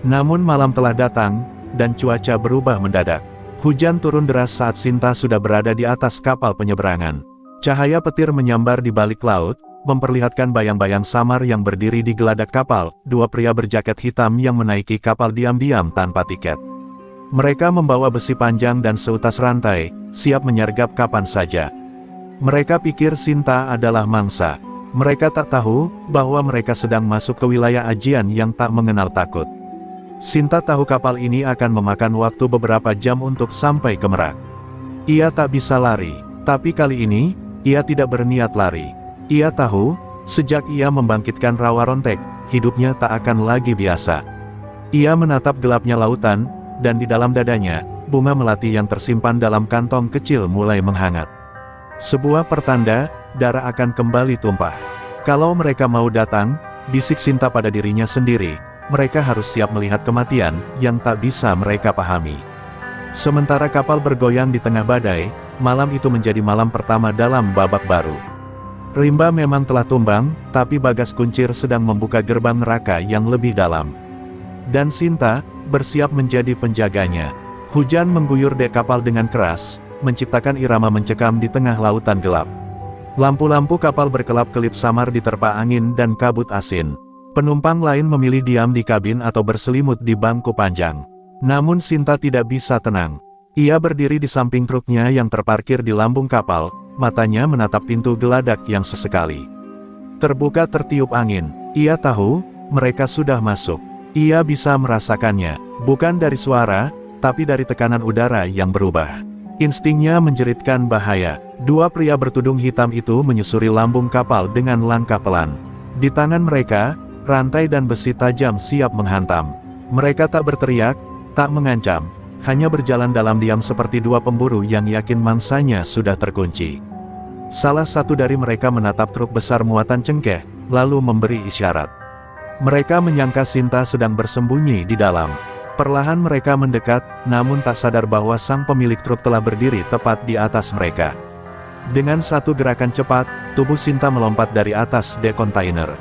Namun malam telah datang, dan cuaca berubah mendadak. Hujan turun deras saat Sinta sudah berada di atas kapal penyeberangan. Cahaya petir menyambar di balik laut, memperlihatkan bayang-bayang samar yang berdiri di geladak kapal, dua pria berjaket hitam yang menaiki kapal diam-diam tanpa tiket. Mereka membawa besi panjang dan seutas rantai, siap menyergap kapan saja. Mereka pikir Sinta adalah mangsa. Mereka tak tahu bahwa mereka sedang masuk ke wilayah ajian yang tak mengenal takut. Sinta tahu kapal ini akan memakan waktu beberapa jam untuk sampai ke Merak. Ia tak bisa lari, tapi kali ini, ia tidak berniat lari. Ia tahu, sejak ia membangkitkan Rawa Rontek, hidupnya tak akan lagi biasa. Ia menatap gelapnya lautan, dan di dalam dadanya, bunga melati yang tersimpan dalam kantong kecil mulai menghangat. Sebuah pertanda, darah akan kembali tumpah. Kalau mereka mau datang, bisik Sinta pada dirinya sendiri, mereka harus siap melihat kematian, yang tak bisa mereka pahami. Sementara kapal bergoyang di tengah badai, malam itu menjadi malam pertama dalam babak baru. Rimba memang telah tumbang, tapi Bagas Kuncir sedang membuka gerbang neraka yang lebih dalam. Dan Sinta, bersiap menjadi penjaganya. Hujan mengguyur dek kapal dengan keras, menciptakan irama mencekam di tengah lautan gelap. Lampu-lampu kapal berkelap-kelip samar diterpa angin dan kabut asin. Penumpang lain memilih diam di kabin atau berselimut di bangku panjang. Namun Sinta tidak bisa tenang. Ia berdiri di samping truknya yang terparkir di lambung kapal, matanya menatap pintu geladak yang sesekali terbuka tertiup angin. Ia tahu, mereka sudah masuk. Ia bisa merasakannya, bukan dari suara, tapi dari tekanan udara yang berubah. Instingnya menjeritkan bahaya. Dua pria bertudung hitam itu menyusuri lambung kapal dengan langkah pelan. Di tangan mereka, rantai dan besi tajam siap menghantam. Mereka tak berteriak, tak mengancam, hanya berjalan dalam diam seperti dua pemburu yang yakin mangsanya sudah terkunci. Salah satu dari mereka menatap truk besar muatan cengkeh, lalu memberi isyarat. Mereka menyangka Sinta sedang bersembunyi di dalam. Perlahan mereka mendekat, namun tak sadar bahwa sang pemilik truk telah berdiri tepat di atas mereka. Dengan satu gerakan cepat, tubuh Sinta melompat dari atas dek kontainer.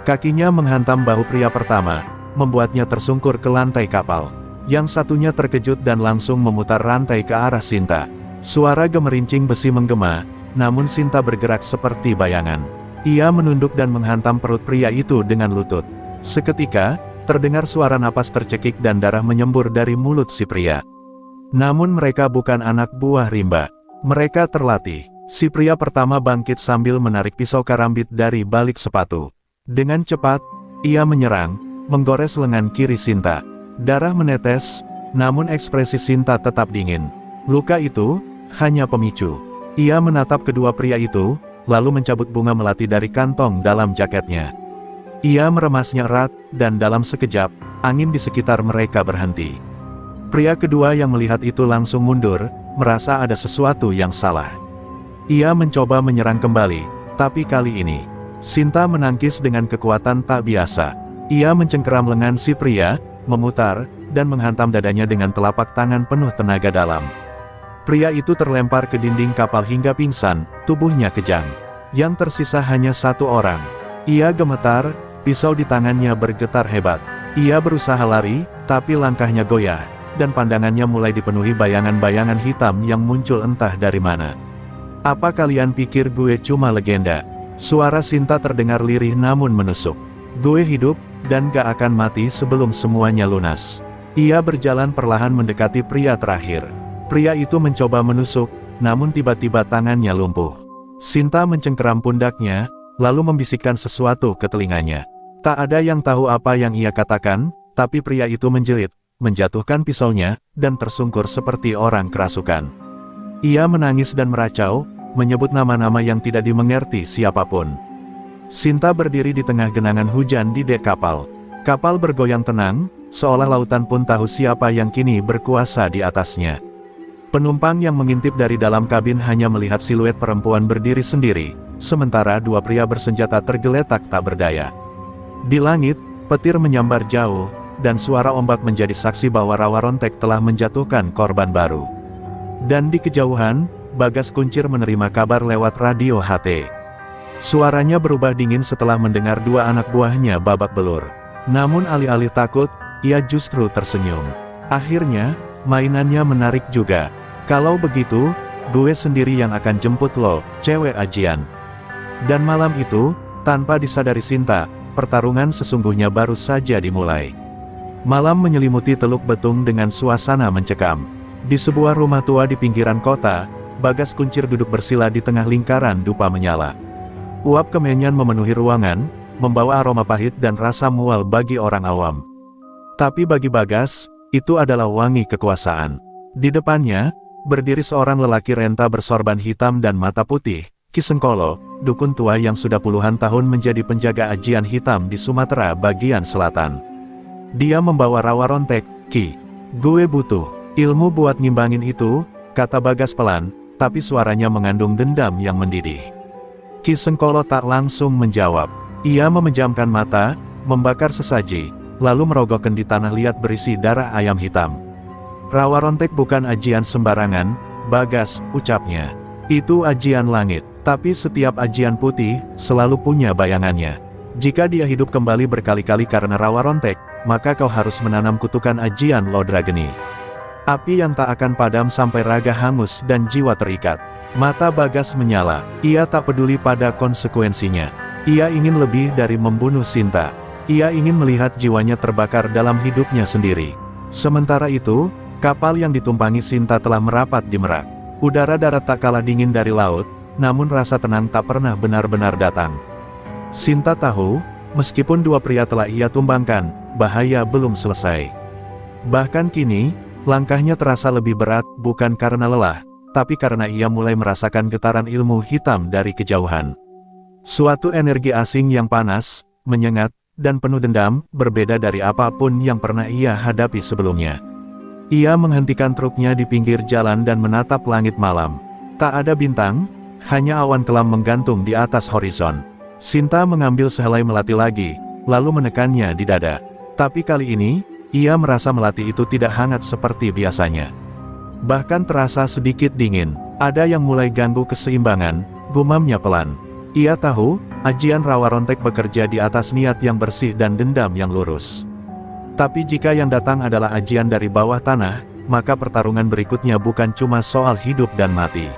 Kakinya menghantam bahu pria pertama, membuatnya tersungkur ke lantai kapal. Yang satunya terkejut dan langsung memutar rantai ke arah Sinta. Suara gemerincing besi menggema, namun Sinta bergerak seperti bayangan. Ia menunduk dan menghantam perut pria itu dengan lutut. Seketika, terdengar suara napas tercekik dan darah menyembur dari mulut si pria. Namun mereka bukan anak buah Rimba. Mereka terlatih. Si pria pertama bangkit sambil menarik pisau karambit dari balik sepatu. Dengan cepat, ia menyerang, menggores lengan kiri Sinta. Darah menetes, namun ekspresi Sinta tetap dingin. Luka itu, hanya pemicu. Ia menatap kedua pria itu, lalu mencabut bunga melati dari kantong dalam jaketnya. Ia meremasnya erat, dan dalam sekejap, angin di sekitar mereka berhenti. Pria kedua yang melihat itu langsung mundur, merasa ada sesuatu yang salah. Ia mencoba menyerang kembali, tapi kali ini, Sinta menangkis dengan kekuatan tak biasa. Ia mencengkeram lengan si pria, memutar, dan menghantam dadanya dengan telapak tangan penuh tenaga dalam. Pria itu terlempar ke dinding kapal hingga pingsan, tubuhnya kejang. Yang tersisa hanya satu orang. Ia gemetar, pisau di tangannya bergetar hebat. Ia berusaha lari, tapi langkahnya goyah, dan pandangannya mulai dipenuhi bayangan-bayangan hitam yang muncul entah dari mana. "Apa kalian pikir gue cuma legenda?" Suara Sinta terdengar lirih namun menusuk. "Gue hidup, dan gak akan mati sebelum semuanya lunas." Ia berjalan perlahan mendekati pria terakhir. Pria itu mencoba menusuk, namun tiba-tiba tangannya lumpuh. Sinta mencengkeram pundaknya, lalu membisikkan sesuatu ke telinganya. Tak ada yang tahu apa yang ia katakan, tapi pria itu menjerit, menjatuhkan pisaunya, dan tersungkur seperti orang kerasukan. Ia menangis dan meracau, menyebut nama-nama yang tidak dimengerti siapapun. Sinta berdiri di tengah genangan hujan di dek kapal. Kapal bergoyang tenang, seolah lautan pun tahu siapa yang kini berkuasa di atasnya. Penumpang yang mengintip dari dalam kabin hanya melihat siluet perempuan berdiri sendiri, sementara dua pria bersenjata tergeletak tak berdaya. Di langit, petir menyambar jauh, dan suara ombak menjadi saksi bahwa Rawa Rontek telah menjatuhkan korban baru. Dan di kejauhan, Bagas Kuncir menerima kabar lewat radio HT. Suaranya berubah dingin setelah mendengar dua anak buahnya babak belur. Namun alih-alih takut, ia justru tersenyum. Akhirnya, mainannya menarik juga. "Kalau begitu, gue sendiri yang akan jemput lo, cewek ajian." Dan malam itu, tanpa disadari Sinta, pertarungan sesungguhnya baru saja dimulai. Malam menyelimuti Teluk Betung dengan suasana mencekam. Di sebuah rumah tua di pinggiran kota, Bagas Kuncir duduk bersila di tengah lingkaran dupa menyala. Uap kemenyan memenuhi ruangan, membawa aroma pahit dan rasa mual bagi orang awam. Tapi bagi Bagas, itu adalah wangi kekuasaan. Di depannya, berdiri seorang lelaki renta bersorban hitam dan mata putih, Ki Sengkolo, dukun tua yang sudah puluhan tahun menjadi penjaga ajian hitam di Sumatera bagian selatan. Dia membawa rawa rontek. "Ki, gue butuh ilmu buat ngimbangin itu," kata Bagas pelan, tapi suaranya mengandung dendam yang mendidih. Ki Sengkolo tak langsung menjawab. Ia memejamkan mata, membakar sesaji, lalu merogohkan di tanah liat berisi darah ayam hitam. "Rawa rontek bukan ajian sembarangan, Bagas," ucapnya. "Itu ajian langit, tapi setiap ajian putih selalu punya bayangannya. Jika dia hidup kembali berkali-kali karena rawa rontek, maka kau harus menanam kutukan ajian Lodrageni. Api yang tak akan padam sampai raga hangus dan jiwa terikat." Mata Bagas menyala. Ia tak peduli pada konsekuensinya. Ia ingin lebih dari membunuh Sinta. Ia ingin melihat jiwanya terbakar dalam hidupnya sendiri. Sementara itu, kapal yang ditumpangi Sinta telah merapat di Merak. Udara darat tak kalah dingin dari laut, namun rasa tenang tak pernah benar-benar datang. Sinta tahu, meskipun dua pria telah ia tumbangkan, bahaya belum selesai. Bahkan kini, langkahnya terasa lebih berat, bukan karena lelah, tapi karena ia mulai merasakan getaran ilmu hitam dari kejauhan. Suatu energi asing yang panas, menyengat, dan penuh dendam, berbeda dari apapun yang pernah ia hadapi sebelumnya. Ia menghentikan truknya di pinggir jalan dan menatap langit malam. Tak ada bintang, hanya awan kelam menggantung di atas horizon. Sinta mengambil sehelai melati lagi, lalu menekannya di dada. Tapi kali ini, ia merasa melati itu tidak hangat seperti biasanya. Bahkan terasa sedikit dingin. Ada yang mulai ganggu keseimbangan, gumamnya pelan. Ia tahu, ajian rawa rontek bekerja di atas niat yang bersih dan dendam yang lurus. Tapi jika yang datang adalah ajian dari bawah tanah, maka pertarungan berikutnya bukan cuma soal hidup dan mati.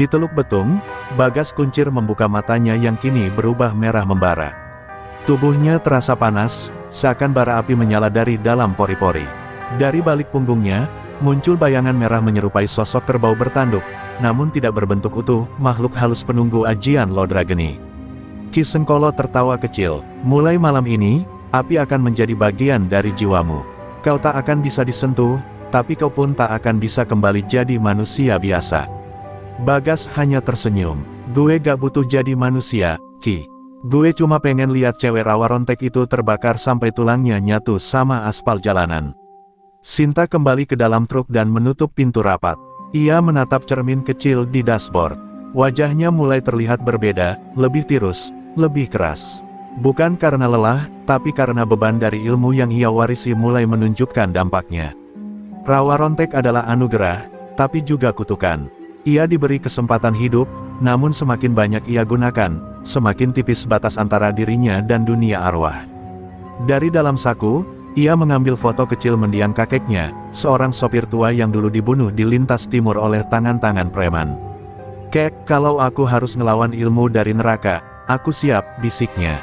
Di Teluk Betung, Bagas Kuncir membuka matanya yang kini berubah merah membara. Tubuhnya terasa panas, seakan bara api menyala dari dalam pori-pori. Dari balik punggungnya, muncul bayangan merah menyerupai sosok kerbau bertanduk, namun tidak berbentuk utuh, makhluk halus penunggu ajian Lodrageni. Ki Sengkolo tertawa kecil. "Mulai malam ini, api akan menjadi bagian dari jiwamu. Kau tak akan bisa disentuh, tapi kau pun tak akan bisa kembali jadi manusia biasa." Bagas hanya tersenyum. "Gue gak butuh jadi manusia, Ki. Gue cuma pengen lihat cewek rawa rontek itu terbakar sampai tulangnya nyatu sama aspal jalanan." Sinta kembali ke dalam truk dan menutup pintu rapat. Ia menatap cermin kecil di dashboard. Wajahnya mulai terlihat berbeda, lebih tirus, lebih keras. Bukan karena lelah, tapi karena beban dari ilmu yang ia warisi mulai menunjukkan dampaknya. Rawa rontek adalah anugerah, tapi juga kutukan. Ia diberi kesempatan hidup, namun semakin banyak ia gunakan, semakin tipis batas antara dirinya dan dunia arwah. Dari dalam saku, ia mengambil foto kecil mendiang kakeknya, seorang sopir tua yang dulu dibunuh di lintas timur oleh tangan-tangan preman. "Kek, kalau aku harus ngelawan ilmu dari neraka, aku siap," bisiknya.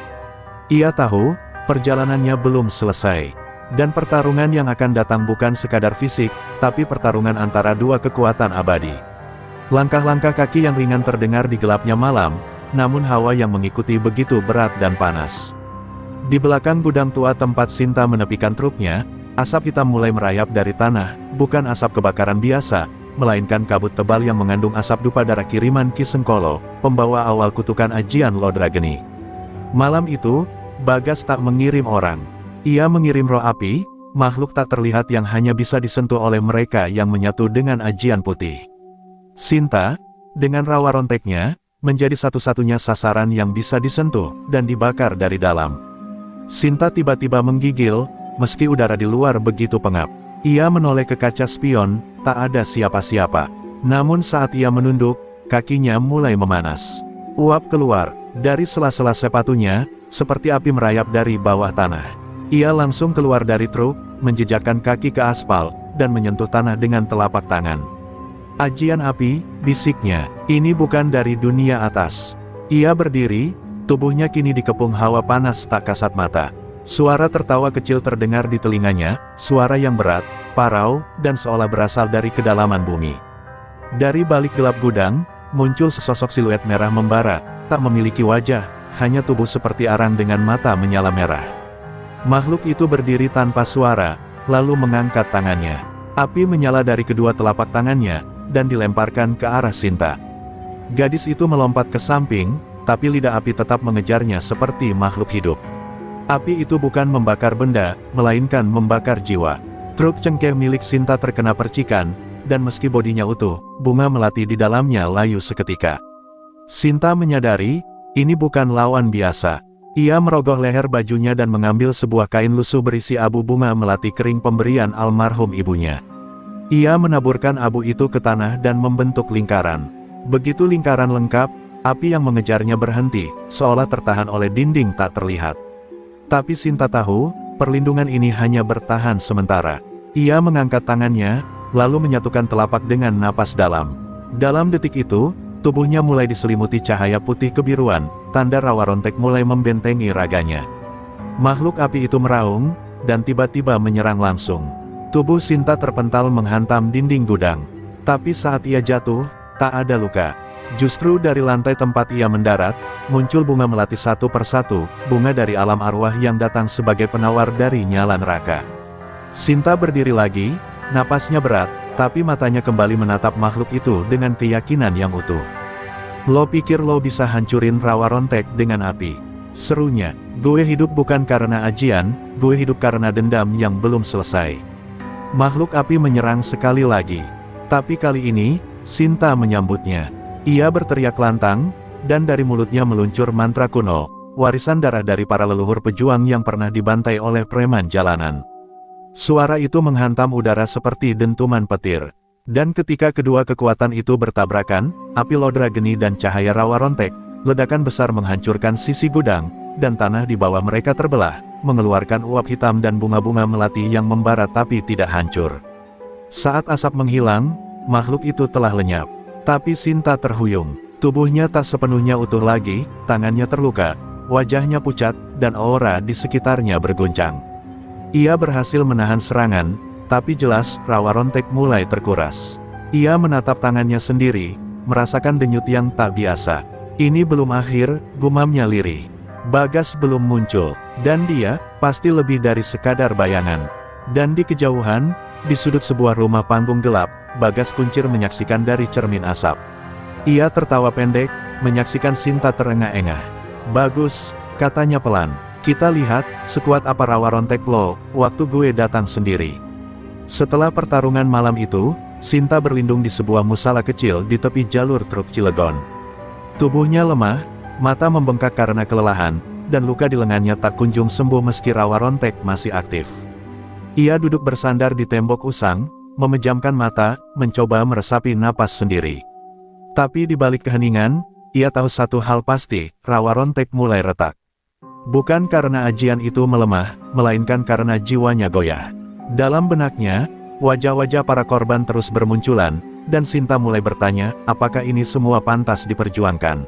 Ia tahu, perjalanannya belum selesai. Dan pertarungan yang akan datang bukan sekadar fisik, tapi pertarungan antara dua kekuatan abadi. Langkah-langkah kaki yang ringan terdengar di gelapnya malam, namun hawa yang mengikuti begitu berat dan panas. Di belakang gudang tua tempat Sinta menepikan truknya, asap hitam mulai merayap dari tanah, bukan asap kebakaran biasa, melainkan kabut tebal yang mengandung asap dupa darah kiriman Ki Sengkolo, pembawa awal kutukan ajian Lodrageni. Malam itu, Bagas tak mengirim orang. Ia mengirim roh api, makhluk tak terlihat yang hanya bisa disentuh oleh mereka yang menyatu dengan ajian putih. Sinta, dengan rawa ronteknya, menjadi satu-satunya sasaran yang bisa disentuh dan dibakar dari dalam. Sinta tiba-tiba menggigil, meski udara di luar begitu pengap. Ia menoleh ke kaca spion, tak ada siapa-siapa. Namun saat ia menunduk, kakinya mulai memanas. Uap keluar dari sela-sela sepatunya, seperti api merayap dari bawah tanah. Ia langsung keluar dari truk, menjejakkan kaki ke aspal, dan menyentuh tanah dengan telapak tangan. "Ajian api," bisiknya, "ini bukan dari dunia atas. Ia berdiri, tubuhnya kini dikepung hawa panas tak kasat mata. Suara tertawa kecil terdengar di telinganya, suara yang berat, parau, dan seolah berasal dari kedalaman bumi. Dari balik gelap gudang, muncul sesosok siluet merah membara, tak memiliki wajah, hanya tubuh seperti arang dengan mata menyala merah. Makhluk itu berdiri tanpa suara, lalu mengangkat tangannya. Api menyala dari kedua telapak tangannya, dan dilemparkan ke arah Sinta. Gadis itu melompat ke samping, tapi lidah api tetap mengejarnya seperti makhluk hidup. Api itu bukan membakar benda, melainkan membakar jiwa. Truk cengkeh milik Sinta terkena percikan, dan meski bodinya utuh, bunga melati di dalamnya layu seketika. Sinta menyadari, ini bukan lawan biasa. Ia merogoh leher bajunya dan mengambil sebuah kain lusuh berisi abu bunga melati kering pemberian almarhum ibunya. Ia menaburkan abu itu ke tanah dan membentuk lingkaran. Begitu lingkaran lengkap, api yang mengejarnya berhenti, seolah tertahan oleh dinding tak terlihat. Tapi Sinta tahu, perlindungan ini hanya bertahan sementara. Ia mengangkat tangannya, lalu menyatukan telapak dengan napas dalam. Dalam detik itu, tubuhnya mulai diselimuti cahaya putih kebiruan, tanda rawa rontek mulai membentengi raganya. Makhluk api itu meraung, dan tiba-tiba menyerang langsung. Tubuh Sinta terpental menghantam dinding gudang. Tapi saat ia jatuh, tak ada luka. Justru dari lantai tempat ia mendarat, muncul bunga melati satu persatu, bunga dari alam arwah yang datang sebagai penawar dari nyala neraka. Sinta berdiri lagi, napasnya berat, tapi matanya kembali menatap makhluk itu dengan keyakinan yang utuh. Lo pikir lo bisa hancurin rawa rontek dengan api? Serunya, gue hidup bukan karena ajian, gue hidup karena dendam yang belum selesai. Makhluk api menyerang sekali lagi. Tapi kali ini, Sinta menyambutnya. Ia berteriak lantang, dan dari mulutnya meluncur mantra kuno, warisan darah dari para leluhur pejuang yang pernah dibantai oleh preman jalanan. Suara itu menghantam udara seperti dentuman petir. Dan ketika kedua kekuatan itu bertabrakan, api lodra geni dan cahaya rawa rontek, ledakan besar menghancurkan sisi gudang, dan tanah di bawah mereka terbelah, mengeluarkan uap hitam dan bunga-bunga melati yang membara tapi tidak hancur. Saat asap menghilang, makhluk itu telah lenyap. Tapi Sinta terhuyung. Tubuhnya tak sepenuhnya utuh lagi, tangannya terluka, wajahnya pucat, dan aura di sekitarnya berguncang. Ia berhasil menahan serangan, tapi jelas rawa rontek mulai terkuras. Ia menatap tangannya sendiri, merasakan denyut yang tak biasa. Ini belum akhir, gumamnya lirih. Bagas belum muncul, dan dia pasti lebih dari sekadar bayangan. Dan di kejauhan, di sudut sebuah rumah panggung gelap, Bagas Kuncir menyaksikan dari cermin asap. Ia tertawa pendek, menyaksikan Sinta terengah-engah. "Bagus," katanya pelan. "Kita lihat, sekuat apa rawa rontek lo, waktu gue datang sendiri." Setelah pertarungan malam itu, Sinta berlindung di sebuah musala kecil di tepi jalur truk Cilegon. Tubuhnya lemah, mata membengkak karena kelelahan, dan luka di lengannya tak kunjung sembuh meski rawa rontek masih aktif. Ia duduk bersandar di tembok usang, memejamkan mata, mencoba meresapi napas sendiri. Tapi di balik keheningan, ia tahu satu hal pasti, rawa rontek mulai retak. Bukan karena ajian itu melemah, melainkan karena jiwanya goyah. Dalam benaknya, wajah-wajah para korban terus bermunculan, dan Sinta mulai bertanya, apakah ini semua pantas diperjuangkan?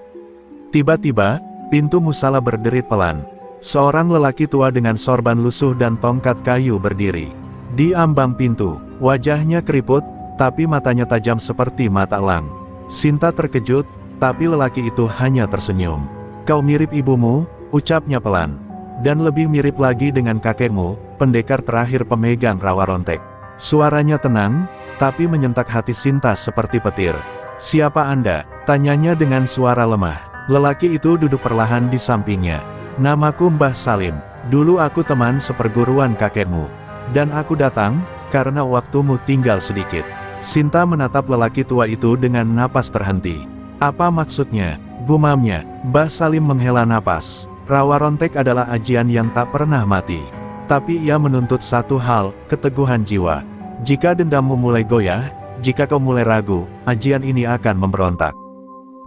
Tiba-tiba, pintu musala berderit pelan. Seorang lelaki tua dengan sorban lusuh dan tongkat kayu berdiri. Di ambang pintu, wajahnya keriput, tapi matanya tajam seperti mata elang. Sinta terkejut, tapi lelaki itu hanya tersenyum. "Kau mirip ibumu," ucapnya pelan. "Dan lebih mirip lagi dengan kakekmu, pendekar terakhir pemegang rawa rontek." Suaranya tenang, tapi menyentak hati Sinta seperti petir. "Siapa Anda?" tanyanya dengan suara lemah. Lelaki itu duduk perlahan di sampingnya. "Namaku Mbah Salim. Dulu aku teman seperguruan kakekmu. Dan aku datang, karena waktumu tinggal sedikit." Sinta menatap lelaki tua itu dengan napas terhenti. "Apa maksudnya?" gumamnya. Mbah Salim menghela napas. Rawa rontek adalah ajian yang tak pernah mati. Tapi ia menuntut satu hal, keteguhan jiwa. Jika dendammu mulai goyah, jika kau mulai ragu, ajian ini akan memberontak.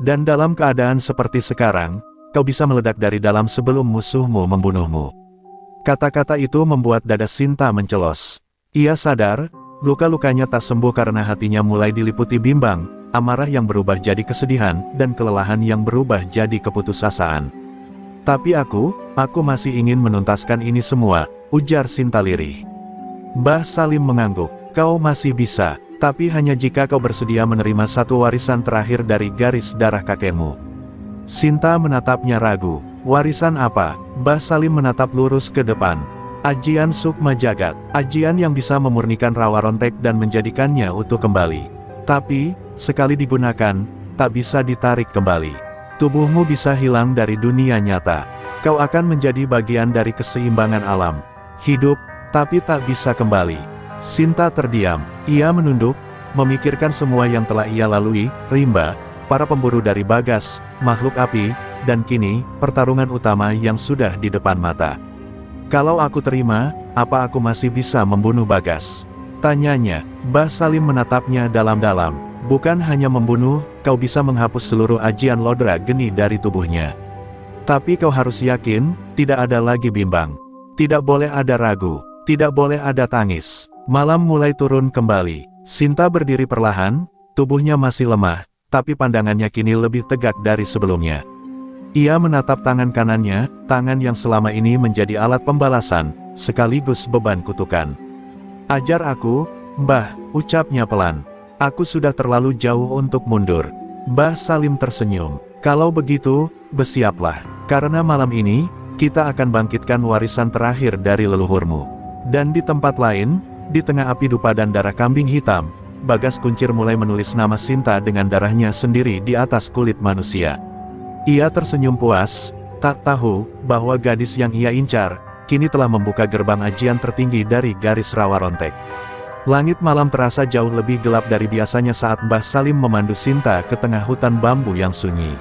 Dan dalam keadaan seperti sekarang, kau bisa meledak dari dalam sebelum musuhmu membunuhmu. Kata-kata itu membuat dada Sinta mencelos. Ia sadar, luka-lukanya tak sembuh karena hatinya mulai diliputi bimbang, amarah yang berubah jadi kesedihan, dan kelelahan yang berubah jadi keputusasaan. Tapi aku masih ingin menuntaskan ini semua, ujar Sinta lirih. Mbah Salim mengangguk, kau masih bisa, tapi hanya jika kau bersedia menerima satu warisan terakhir dari garis darah kakekmu. Sinta menatapnya ragu. Warisan apa? Mbah Salim menatap lurus ke depan. Ajian Sukma Jagat, ajian yang bisa memurnikan rawa rontek dan menjadikannya utuh kembali. Tapi, sekali digunakan, tak bisa ditarik kembali. Tubuhmu bisa hilang dari dunia nyata. Kau akan menjadi bagian dari keseimbangan alam. Hidup, tapi tak bisa kembali. Sinta terdiam. Ia menunduk, memikirkan semua yang telah ia lalui, rimba, para pemburu dari Bagas, makhluk api, dan kini, pertarungan utama yang sudah di depan mata. Kalau aku terima, apa aku masih bisa membunuh Bagas? Tanyanya. Mbah Salim menatapnya dalam-dalam. Bukan hanya membunuh, kau bisa menghapus seluruh ajian lodra geni dari tubuhnya. Tapi kau harus yakin, tidak ada lagi bimbang. Tidak boleh ada ragu, tidak boleh ada tangis. Malam mulai turun kembali. Sinta berdiri perlahan, tubuhnya masih lemah, tapi pandangannya kini lebih tegak dari sebelumnya. Ia menatap tangan kanannya, tangan yang selama ini menjadi alat pembalasan, sekaligus beban kutukan. Ajar aku, Mbah, ucapnya pelan. Aku sudah terlalu jauh untuk mundur. Mbah Salim tersenyum. Kalau begitu, bersiaplah. Karena malam ini, kita akan bangkitkan warisan terakhir dari leluhurmu. Dan di tempat lain, di tengah api dupa dan darah kambing hitam, Bagas Kuncir mulai menulis nama Sinta dengan darahnya sendiri di atas kulit manusia. Ia tersenyum puas, tak tahu bahwa gadis yang ia incar, kini telah membuka gerbang ajian tertinggi dari garis rawa rontek. Langit malam terasa jauh lebih gelap dari biasanya saat Mbah Salim memandu Sinta ke tengah hutan bambu yang sunyi.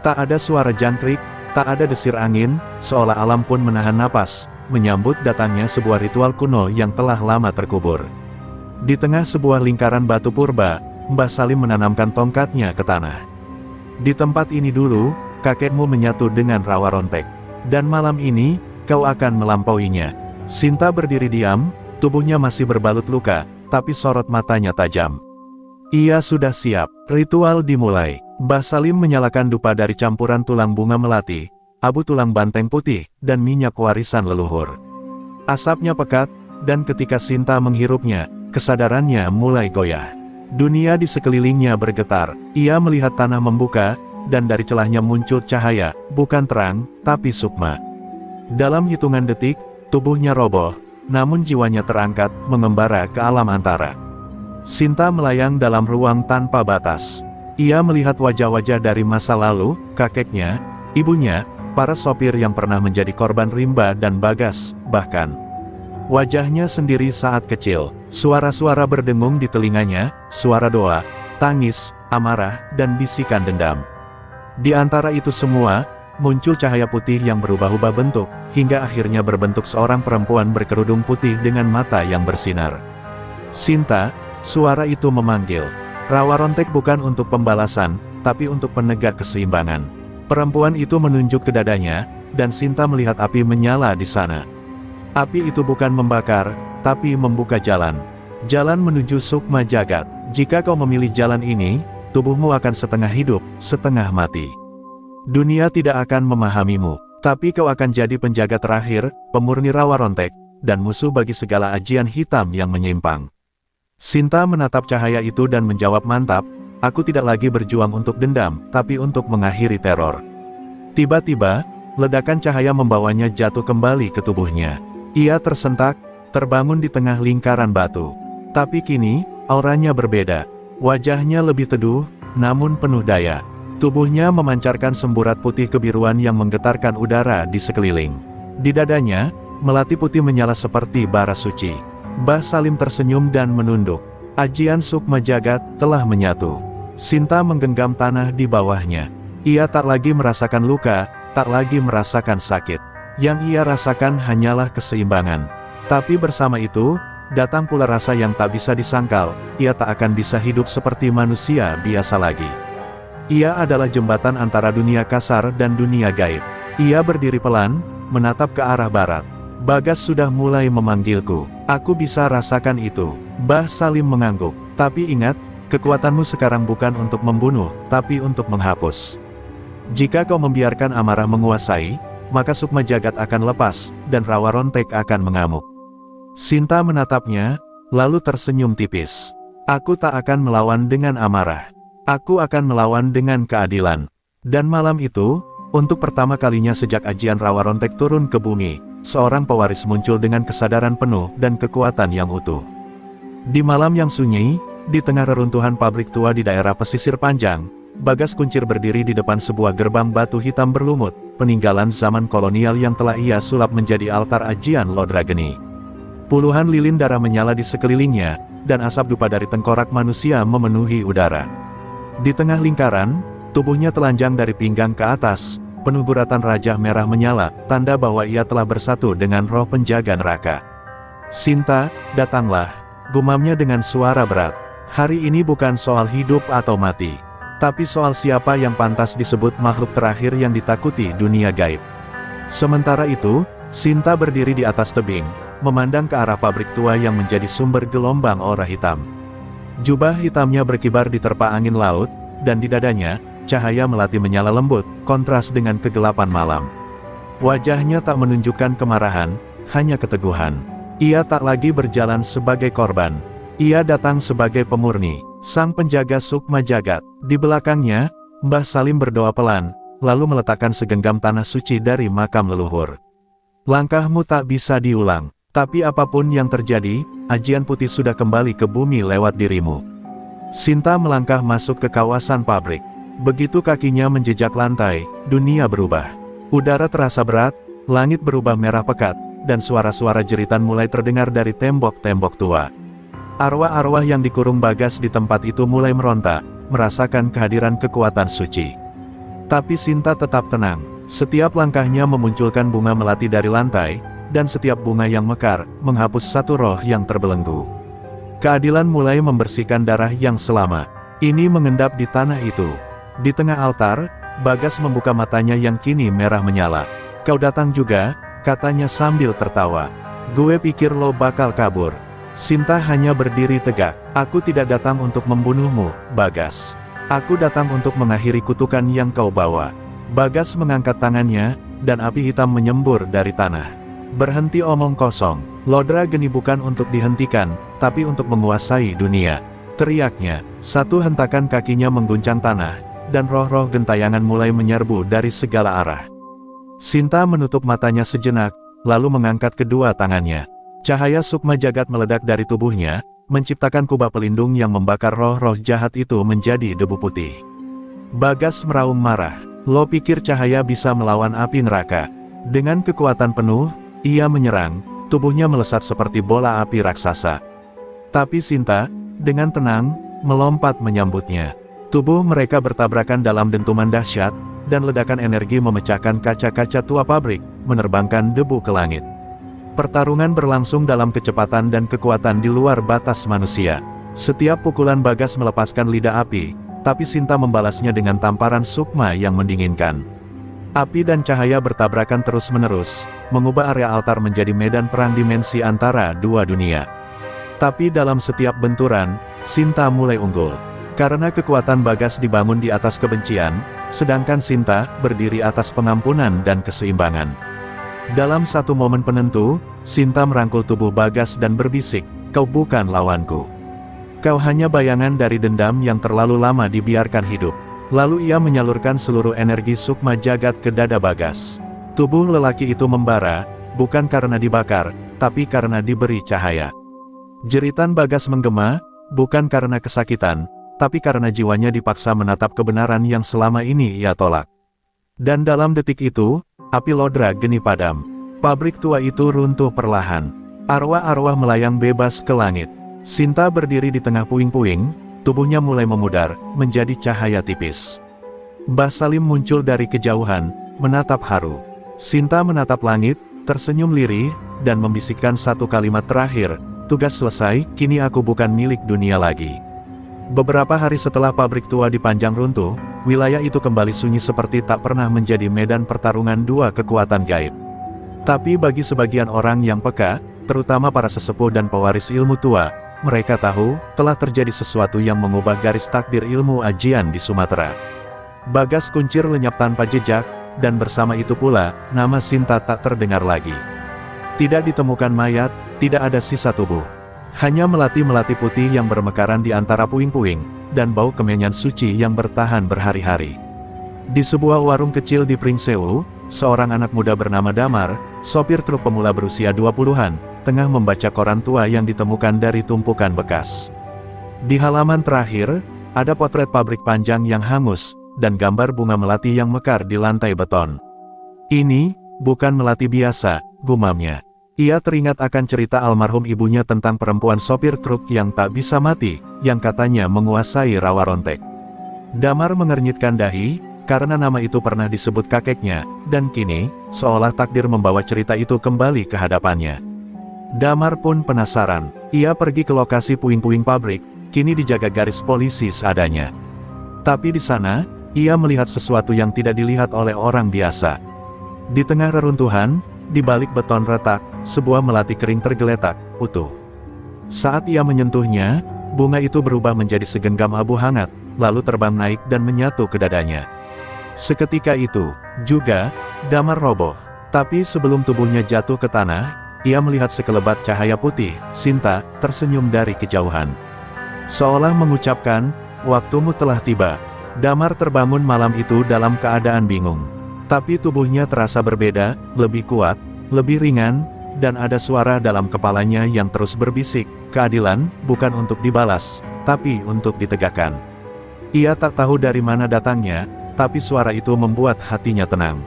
Tak ada suara jangkrik, tak ada desir angin, seolah alam pun menahan napas, menyambut datangnya sebuah ritual kuno yang telah lama terkubur. Di tengah sebuah lingkaran batu purba, Mbah Salim menanamkan tongkatnya ke tanah. Di tempat ini dulu, kakekmu menyatu dengan rawa rontek. Dan malam ini, kau akan melampauinya. Sinta berdiri diam, tubuhnya masih berbalut luka, tapi sorot matanya tajam. Ia sudah siap. Ritual dimulai. Mbah Salim menyalakan dupa dari campuran tulang bunga melati, abu tulang banteng putih, dan minyak warisan leluhur. Asapnya pekat, dan ketika Sinta menghirupnya, kesadarannya mulai goyah. Dunia di sekelilingnya bergetar. Ia melihat tanah membuka, dan dari celahnya muncul cahaya, bukan terang, tapi sukma. Dalam hitungan detik, tubuhnya roboh, namun jiwanya terangkat, mengembara ke alam antara. Sinta melayang dalam ruang tanpa batas. Ia melihat wajah-wajah dari masa lalu, kakeknya, ibunya, para sopir yang pernah menjadi korban rimba dan Bagas, bahkan wajahnya sendiri saat kecil. Suara-suara berdengung di telinganya, suara doa, tangis, amarah, dan bisikan dendam. Di antara itu semua, muncul cahaya putih yang berubah-ubah bentuk, hingga akhirnya berbentuk seorang perempuan berkerudung putih dengan mata yang bersinar. Sinta, suara itu memanggil. Rawa rontek bukan untuk pembalasan, tapi untuk penegak keseimbangan. Perempuan itu menunjuk ke dadanya, dan Sinta melihat api menyala di sana. Api itu bukan membakar, tapi membuka jalan. Jalan menuju Sukma Jagat. Jika kau memilih jalan ini, tubuhmu akan setengah hidup, setengah mati. Dunia tidak akan memahamimu, tapi kau akan jadi penjaga terakhir, pemurni rawa rontek, dan musuh bagi segala ajian hitam yang menyimpang. Sinta menatap cahaya itu dan menjawab mantap, aku tidak lagi berjuang untuk dendam, tapi untuk mengakhiri teror. Tiba-tiba, ledakan cahaya membawanya jatuh kembali ke tubuhnya. Ia tersentak, terbangun di tengah lingkaran batu. Tapi kini, auranya berbeda. Wajahnya lebih teduh, namun penuh daya. Tubuhnya memancarkan semburat putih kebiruan yang menggetarkan udara di sekeliling. Di dadanya, melati putih menyala seperti bara suci. Mbah Salim tersenyum dan menunduk. Ajian Sukma Jagat telah menyatu. Sinta menggenggam tanah di bawahnya. Ia tak lagi merasakan luka, tak lagi merasakan sakit. Yang ia rasakan hanyalah keseimbangan. Tapi bersama itu, datang pula rasa yang tak bisa disangkal, ia tak akan bisa hidup seperti manusia biasa lagi. Ia adalah jembatan antara dunia kasar dan dunia gaib. Ia berdiri pelan, menatap ke arah barat. Bagas sudah mulai memanggilku. Aku bisa rasakan itu. Mbah Salim mengangguk. Tapi ingat, Kekuatanmu sekarang bukan untuk membunuh, tapi untuk menghapus. Jika kau membiarkan amarah menguasai, maka sukma jagat akan lepas, dan rawa rontek akan mengamuk. Sinta menatapnya, lalu tersenyum tipis. Aku tak akan melawan dengan amarah. Aku akan melawan dengan keadilan. Dan malam itu, untuk pertama kalinya sejak ajian rawa rontek turun ke bumi, seorang pewaris muncul dengan kesadaran penuh dan kekuatan yang utuh. Di malam yang sunyi, di tengah reruntuhan pabrik tua di daerah pesisir panjang, Bagas Kuncir berdiri di depan sebuah gerbang batu hitam berlumut, peninggalan zaman kolonial yang telah ia sulap menjadi altar ajian Lodra Geni. Puluhan lilin darah menyala di sekelilingnya, dan asap dupa dari tengkorak manusia memenuhi udara. Di tengah lingkaran, tubuhnya telanjang dari pinggang ke atas, penuh guratan Raja Merah menyala, tanda bahwa ia telah bersatu dengan roh penjaga neraka. Sinta, datanglah, gumamnya dengan suara berat. Hari ini bukan soal hidup atau mati, tapi soal siapa yang pantas disebut makhluk terakhir yang ditakuti dunia gaib. Sementara itu, Sinta berdiri di atas tebing, memandang ke arah pabrik tua yang menjadi sumber gelombang aura hitam. Jubah hitamnya berkibar diterpa angin laut, dan di dadanya, cahaya melati menyala lembut, kontras dengan kegelapan malam. Wajahnya tak menunjukkan kemarahan, hanya keteguhan. Ia tak lagi berjalan sebagai korban. Ia datang sebagai pemurni, sang penjaga sukma jagat. Di belakangnya, Mbah Salim berdoa pelan, lalu meletakkan segenggam tanah suci dari makam leluhur. Langkahmu tak bisa diulang, tapi apapun yang terjadi, ajian putih sudah kembali ke bumi lewat dirimu. Sinta melangkah masuk ke kawasan pabrik. Begitu kakinya menjejak lantai, dunia berubah. Udara terasa berat, langit berubah merah pekat, dan suara-suara jeritan mulai terdengar dari tembok-tembok tua. Arwah-arwah yang dikurung Bagas di tempat itu mulai meronta, merasakan kehadiran kekuatan suci. Tapi Sinta tetap tenang. Setiap langkahnya memunculkan bunga melati dari lantai, dan setiap bunga yang mekar, menghapus satu roh yang terbelenggu. Keadilan mulai membersihkan darah yang selama ini mengendap di tanah itu. Di tengah altar, Bagas membuka matanya yang kini merah menyala. Kau datang juga, katanya sambil tertawa. Gue pikir lo bakal kabur. Sinta hanya berdiri tegak. Aku tidak datang untuk membunuhmu, Bagas. Aku datang untuk mengakhiri kutukan yang kau bawa. Bagas mengangkat tangannya, dan api hitam menyembur dari tanah. Berhenti omong kosong. Lodra Geni bukan untuk dihentikan, tapi untuk menguasai dunia. Teriaknya, satu hentakan kakinya mengguncang tanah, dan roh-roh gentayangan mulai menyerbu dari segala arah. Sinta menutup matanya sejenak, lalu mengangkat kedua tangannya. Cahaya sukma jagat meledak dari tubuhnya, menciptakan kubah pelindung yang membakar roh-roh jahat itu menjadi debu putih. Bagas meraung marah. Lo pikir cahaya bisa melawan api neraka? Dengan kekuatan penuh, ia menyerang, tubuhnya melesat seperti bola api raksasa. Tapi Sinta, dengan tenang, melompat menyambutnya. Tubuh mereka bertabrakan dalam dentuman dahsyat, dan ledakan energi memecahkan kaca-kaca tua pabrik, menerbangkan debu ke langit. Pertarungan berlangsung dalam kecepatan dan kekuatan di luar batas manusia. Setiap pukulan Bagas melepaskan lidah api, tapi Sinta membalasnya dengan tamparan sukma yang mendinginkan. Api dan cahaya bertabrakan terus-menerus, mengubah area altar menjadi medan perang dimensi antara dua dunia. Tapi dalam setiap benturan, Sinta mulai unggul. Karena kekuatan Bagas dibangun di atas kebencian, sedangkan Sinta berdiri atas pengampunan dan keseimbangan. Dalam satu momen penentu, Sinta merangkul tubuh Bagas dan berbisik, "Kau bukan lawanku. Kau hanya bayangan dari dendam yang terlalu lama dibiarkan hidup." Lalu ia menyalurkan seluruh energi sukma jagat ke dada Bagas. Tubuh lelaki itu membara, bukan karena dibakar, tapi karena diberi cahaya. Jeritan Bagas menggema, bukan karena kesakitan, tapi karena jiwanya dipaksa menatap kebenaran yang selama ini ia tolak. Dan dalam detik itu, api Lodra Geni padam. Pabrik tua itu runtuh perlahan. Arwah-arwah melayang bebas ke langit. Sinta berdiri di tengah puing-puing, tubuhnya mulai memudar, menjadi cahaya tipis. Mbah Salim muncul dari kejauhan, menatap haru. Sinta menatap langit, tersenyum lirih, dan membisikkan satu kalimat terakhir, "Tugas selesai, kini aku bukan milik dunia lagi." Beberapa hari setelah pabrik tua dipanjang runtuh, wilayah itu kembali sunyi seperti tak pernah menjadi medan pertarungan dua kekuatan gaib. Tapi bagi sebagian orang yang peka, terutama para sesepuh dan pewaris ilmu tua, mereka tahu, telah terjadi sesuatu yang mengubah garis takdir ilmu ajian di Sumatera. Bagas Kuncir lenyap tanpa jejak, dan bersama itu pula, nama Sinta tak terdengar lagi. Tidak ditemukan mayat, tidak ada sisa tubuh. Hanya melati-melati putih yang bermekaran di antara puing-puing, dan bau kemenyan suci yang bertahan berhari-hari. Di sebuah warung kecil di Pringsewu, seorang anak muda bernama Damar, sopir truk pemula berusia 20-an, tengah membaca koran tua yang ditemukan dari tumpukan bekas. Di halaman terakhir, ada potret pabrik panjang yang hangus, dan gambar bunga melati yang mekar di lantai beton. Ini, bukan melati biasa, gumamnya. Ia teringat akan cerita almarhum ibunya tentang perempuan sopir truk yang tak bisa mati, yang katanya menguasai rawa rontek. Damar mengernyitkan dahi, karena nama itu pernah disebut kakeknya, dan kini, seolah takdir membawa cerita itu kembali ke hadapannya. Damar pun penasaran. Ia pergi ke lokasi puing-puing pabrik, kini dijaga garis polisi seadanya. Tapi di sana, ia melihat sesuatu yang tidak dilihat oleh orang biasa. Di tengah reruntuhan, di balik beton retak, sebuah melati kering tergeletak, utuh. Saat ia menyentuhnya, bunga itu berubah menjadi segenggam abu hangat, lalu terbang naik dan menyatu ke dadanya. Seketika itu, juga, Damar roboh. Tapi sebelum tubuhnya jatuh ke tanah, ia melihat sekelebat cahaya putih. Sinta tersenyum dari kejauhan. Seolah mengucapkan, waktumu telah tiba. Damar terbangun malam itu dalam keadaan bingung. Tapi tubuhnya terasa berbeda, lebih kuat, lebih ringan, dan ada suara dalam kepalanya yang terus berbisik, keadilan, bukan untuk dibalas, tapi untuk ditegakkan. Ia tak tahu dari mana datangnya, tapi suara itu membuat hatinya tenang.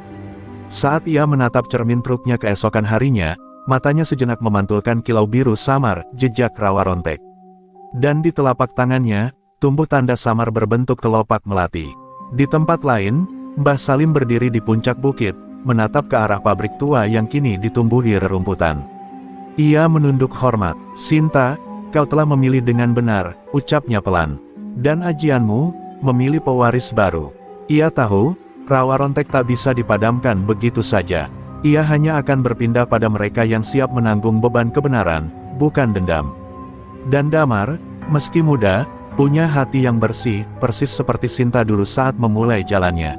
Saat ia menatap cermin truknya keesokan harinya, matanya sejenak memantulkan kilau biru samar, jejak rawa rontek. Dan di telapak tangannya, tumbuh tanda samar berbentuk kelopak melati. Di tempat lain, Mbah Salim berdiri di puncak bukit, menatap ke arah pabrik tua yang kini ditumbuhi rerumputan. Ia menunduk hormat. Sinta, kau telah memilih dengan benar, ucapnya pelan. Dan ajianmu, memilih pewaris baru. Ia tahu, rawa rontek tak bisa dipadamkan begitu saja. Ia hanya akan berpindah pada mereka yang siap menanggung beban kebenaran, bukan dendam. Dan Damar, meski muda, punya hati yang bersih, persis seperti Sinta dulu saat memulai jalannya.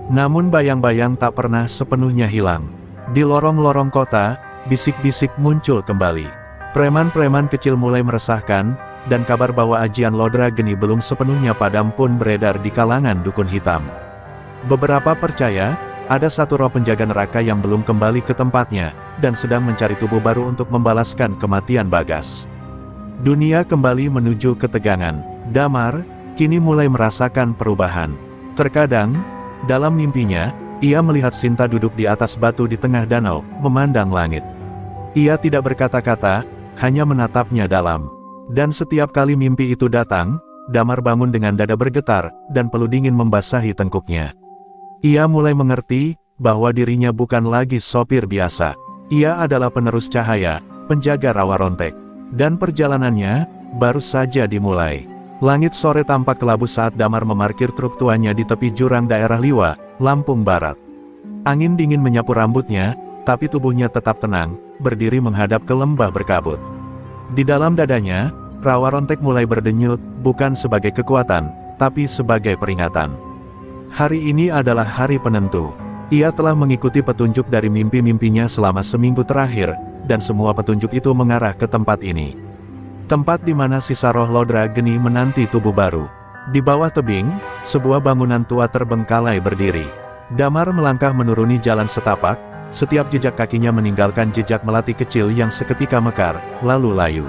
Namun bayang-bayang tak pernah sepenuhnya hilang. Di lorong-lorong kota, bisik-bisik muncul kembali. Preman-preman kecil mulai meresahkan, dan kabar bahwa ajian Lodra Geni belum sepenuhnya padam pun beredar di kalangan dukun hitam. Beberapa percaya, ada satu roh penjaga neraka yang belum kembali ke tempatnya, dan sedang mencari tubuh baru untuk membalaskan kematian Bagas. Dunia kembali menuju ketegangan. Damar, kini mulai merasakan perubahan. Terkadang, dalam mimpinya, ia melihat Sinta duduk di atas batu di tengah danau, memandang langit. Ia tidak berkata-kata, hanya menatapnya dalam. Dan setiap kali mimpi itu datang, Damar bangun dengan dada bergetar, dan peluh dingin membasahi tengkuknya. Ia mulai mengerti, bahwa dirinya bukan lagi sopir biasa. Ia adalah penerus cahaya, penjaga rawa rontek. Dan perjalanannya, baru saja dimulai. Langit sore tampak kelabu saat Damar memarkir truk tuanya di tepi jurang daerah Liwa, Lampung Barat. Angin dingin menyapu rambutnya, tapi tubuhnya tetap tenang, berdiri menghadap ke lembah berkabut. Di dalam dadanya, rawa rontek mulai berdenyut, bukan sebagai kekuatan, tapi sebagai peringatan. Hari ini adalah hari penentu. Ia telah mengikuti petunjuk dari mimpi-mimpinya selama seminggu terakhir, dan semua petunjuk itu mengarah ke tempat ini. Tempat di mana sisa roh Lodra Geni menanti tubuh baru. Di bawah tebing, sebuah bangunan tua terbengkalai berdiri. Damar melangkah menuruni jalan setapak, setiap jejak kakinya meninggalkan jejak melati kecil yang seketika mekar, lalu layu.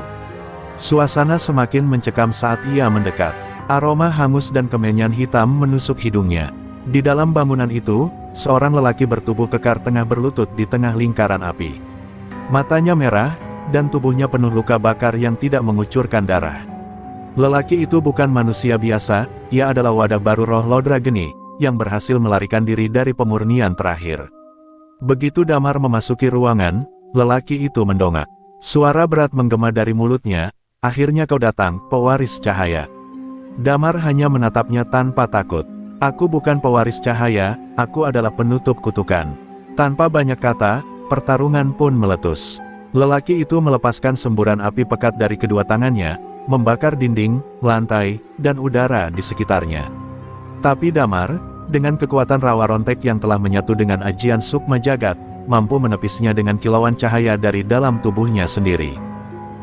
Suasana semakin mencekam saat ia mendekat. Aroma hangus dan kemenyan hitam menusuk hidungnya. Di dalam bangunan itu, seorang lelaki bertubuh kekar tengah berlutut di tengah lingkaran api. Matanya merah, dan tubuhnya penuh luka bakar yang tidak mengucurkan darah. Lelaki itu bukan manusia biasa, ia adalah wadah baru roh Lodra Geni, yang berhasil melarikan diri dari pemurnian terakhir. Begitu Damar memasuki ruangan, lelaki itu mendongak. Suara berat menggema dari mulutnya, akhirnya kau datang, pewaris cahaya. Damar hanya menatapnya tanpa takut. Aku bukan pewaris cahaya, aku adalah penutup kutukan. Tanpa banyak kata, pertarungan pun meletus. Lelaki itu melepaskan semburan api pekat dari kedua tangannya, membakar dinding, lantai, dan udara di sekitarnya. Tapi Damar, dengan kekuatan rawa rontek yang telah menyatu dengan ajian Sukma Jagat, mampu menepisnya dengan kilauan cahaya dari dalam tubuhnya sendiri.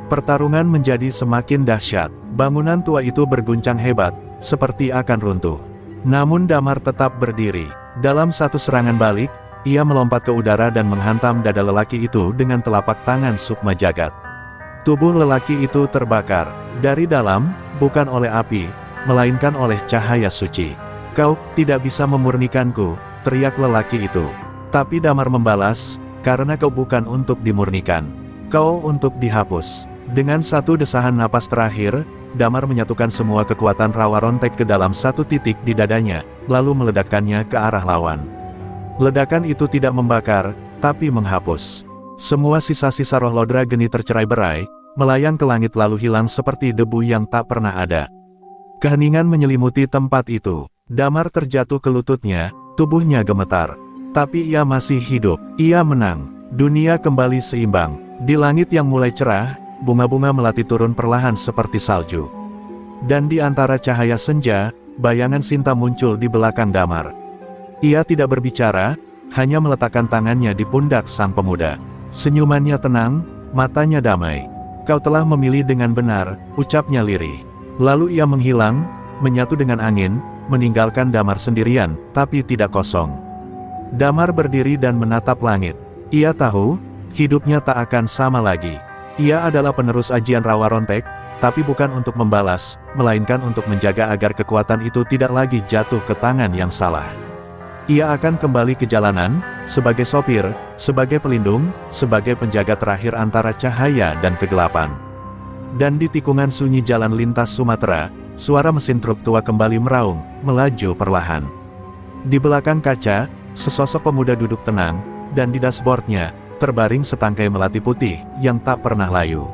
Pertarungan menjadi semakin dahsyat. Bangunan tua itu berguncang hebat, seperti akan runtuh. Namun Damar tetap berdiri. Dalam satu serangan balik, ia melompat ke udara dan menghantam dada lelaki itu dengan telapak tangan Sukma Jagat. Tubuh lelaki itu terbakar, dari dalam, bukan oleh api, melainkan oleh cahaya suci. "Kau tidak bisa memurnikanku," teriak lelaki itu. Tapi Damar membalas, "Karena kau bukan untuk dimurnikan. Kau untuk dihapus." Dengan satu desahan napas terakhir, Damar menyatukan semua kekuatan rawa rontek ke dalam satu titik di dadanya, lalu meledakkannya ke arah lawan. Ledakan itu tidak membakar, tapi menghapus. Semua sisa-sisa roh Lodra Geni tercerai-berai, melayang ke langit lalu hilang seperti debu yang tak pernah ada. Keheningan menyelimuti tempat itu. Damar terjatuh ke lututnya, tubuhnya gemetar. Tapi ia masih hidup. Ia menang. Dunia kembali seimbang. Di langit yang mulai cerah, bunga-bunga melati turun perlahan seperti salju. Dan di antara cahaya senja, bayangan Sinta muncul di belakang Damar. Ia tidak berbicara, hanya meletakkan tangannya di pundak sang pemuda. Senyumannya tenang, matanya damai. "Kau telah memilih dengan benar," ucapnya lirih. Lalu ia menghilang, menyatu dengan angin, meninggalkan Damar sendirian, tapi tidak kosong. Damar berdiri dan menatap langit. Ia tahu, hidupnya tak akan sama lagi. Ia adalah penerus ajian rawa rontek, tapi bukan untuk membalas, melainkan untuk menjaga agar kekuatan itu tidak lagi jatuh ke tangan yang salah. Ia akan kembali ke jalanan, sebagai sopir, sebagai pelindung, sebagai penjaga terakhir antara cahaya dan kegelapan. Dan di tikungan sunyi jalan lintas Sumatera, suara mesin truk tua kembali meraung, melaju perlahan. Di belakang kaca, sesosok pemuda duduk tenang, dan di dashboardnya, terbaring setangkai melati putih, yang tak pernah layu.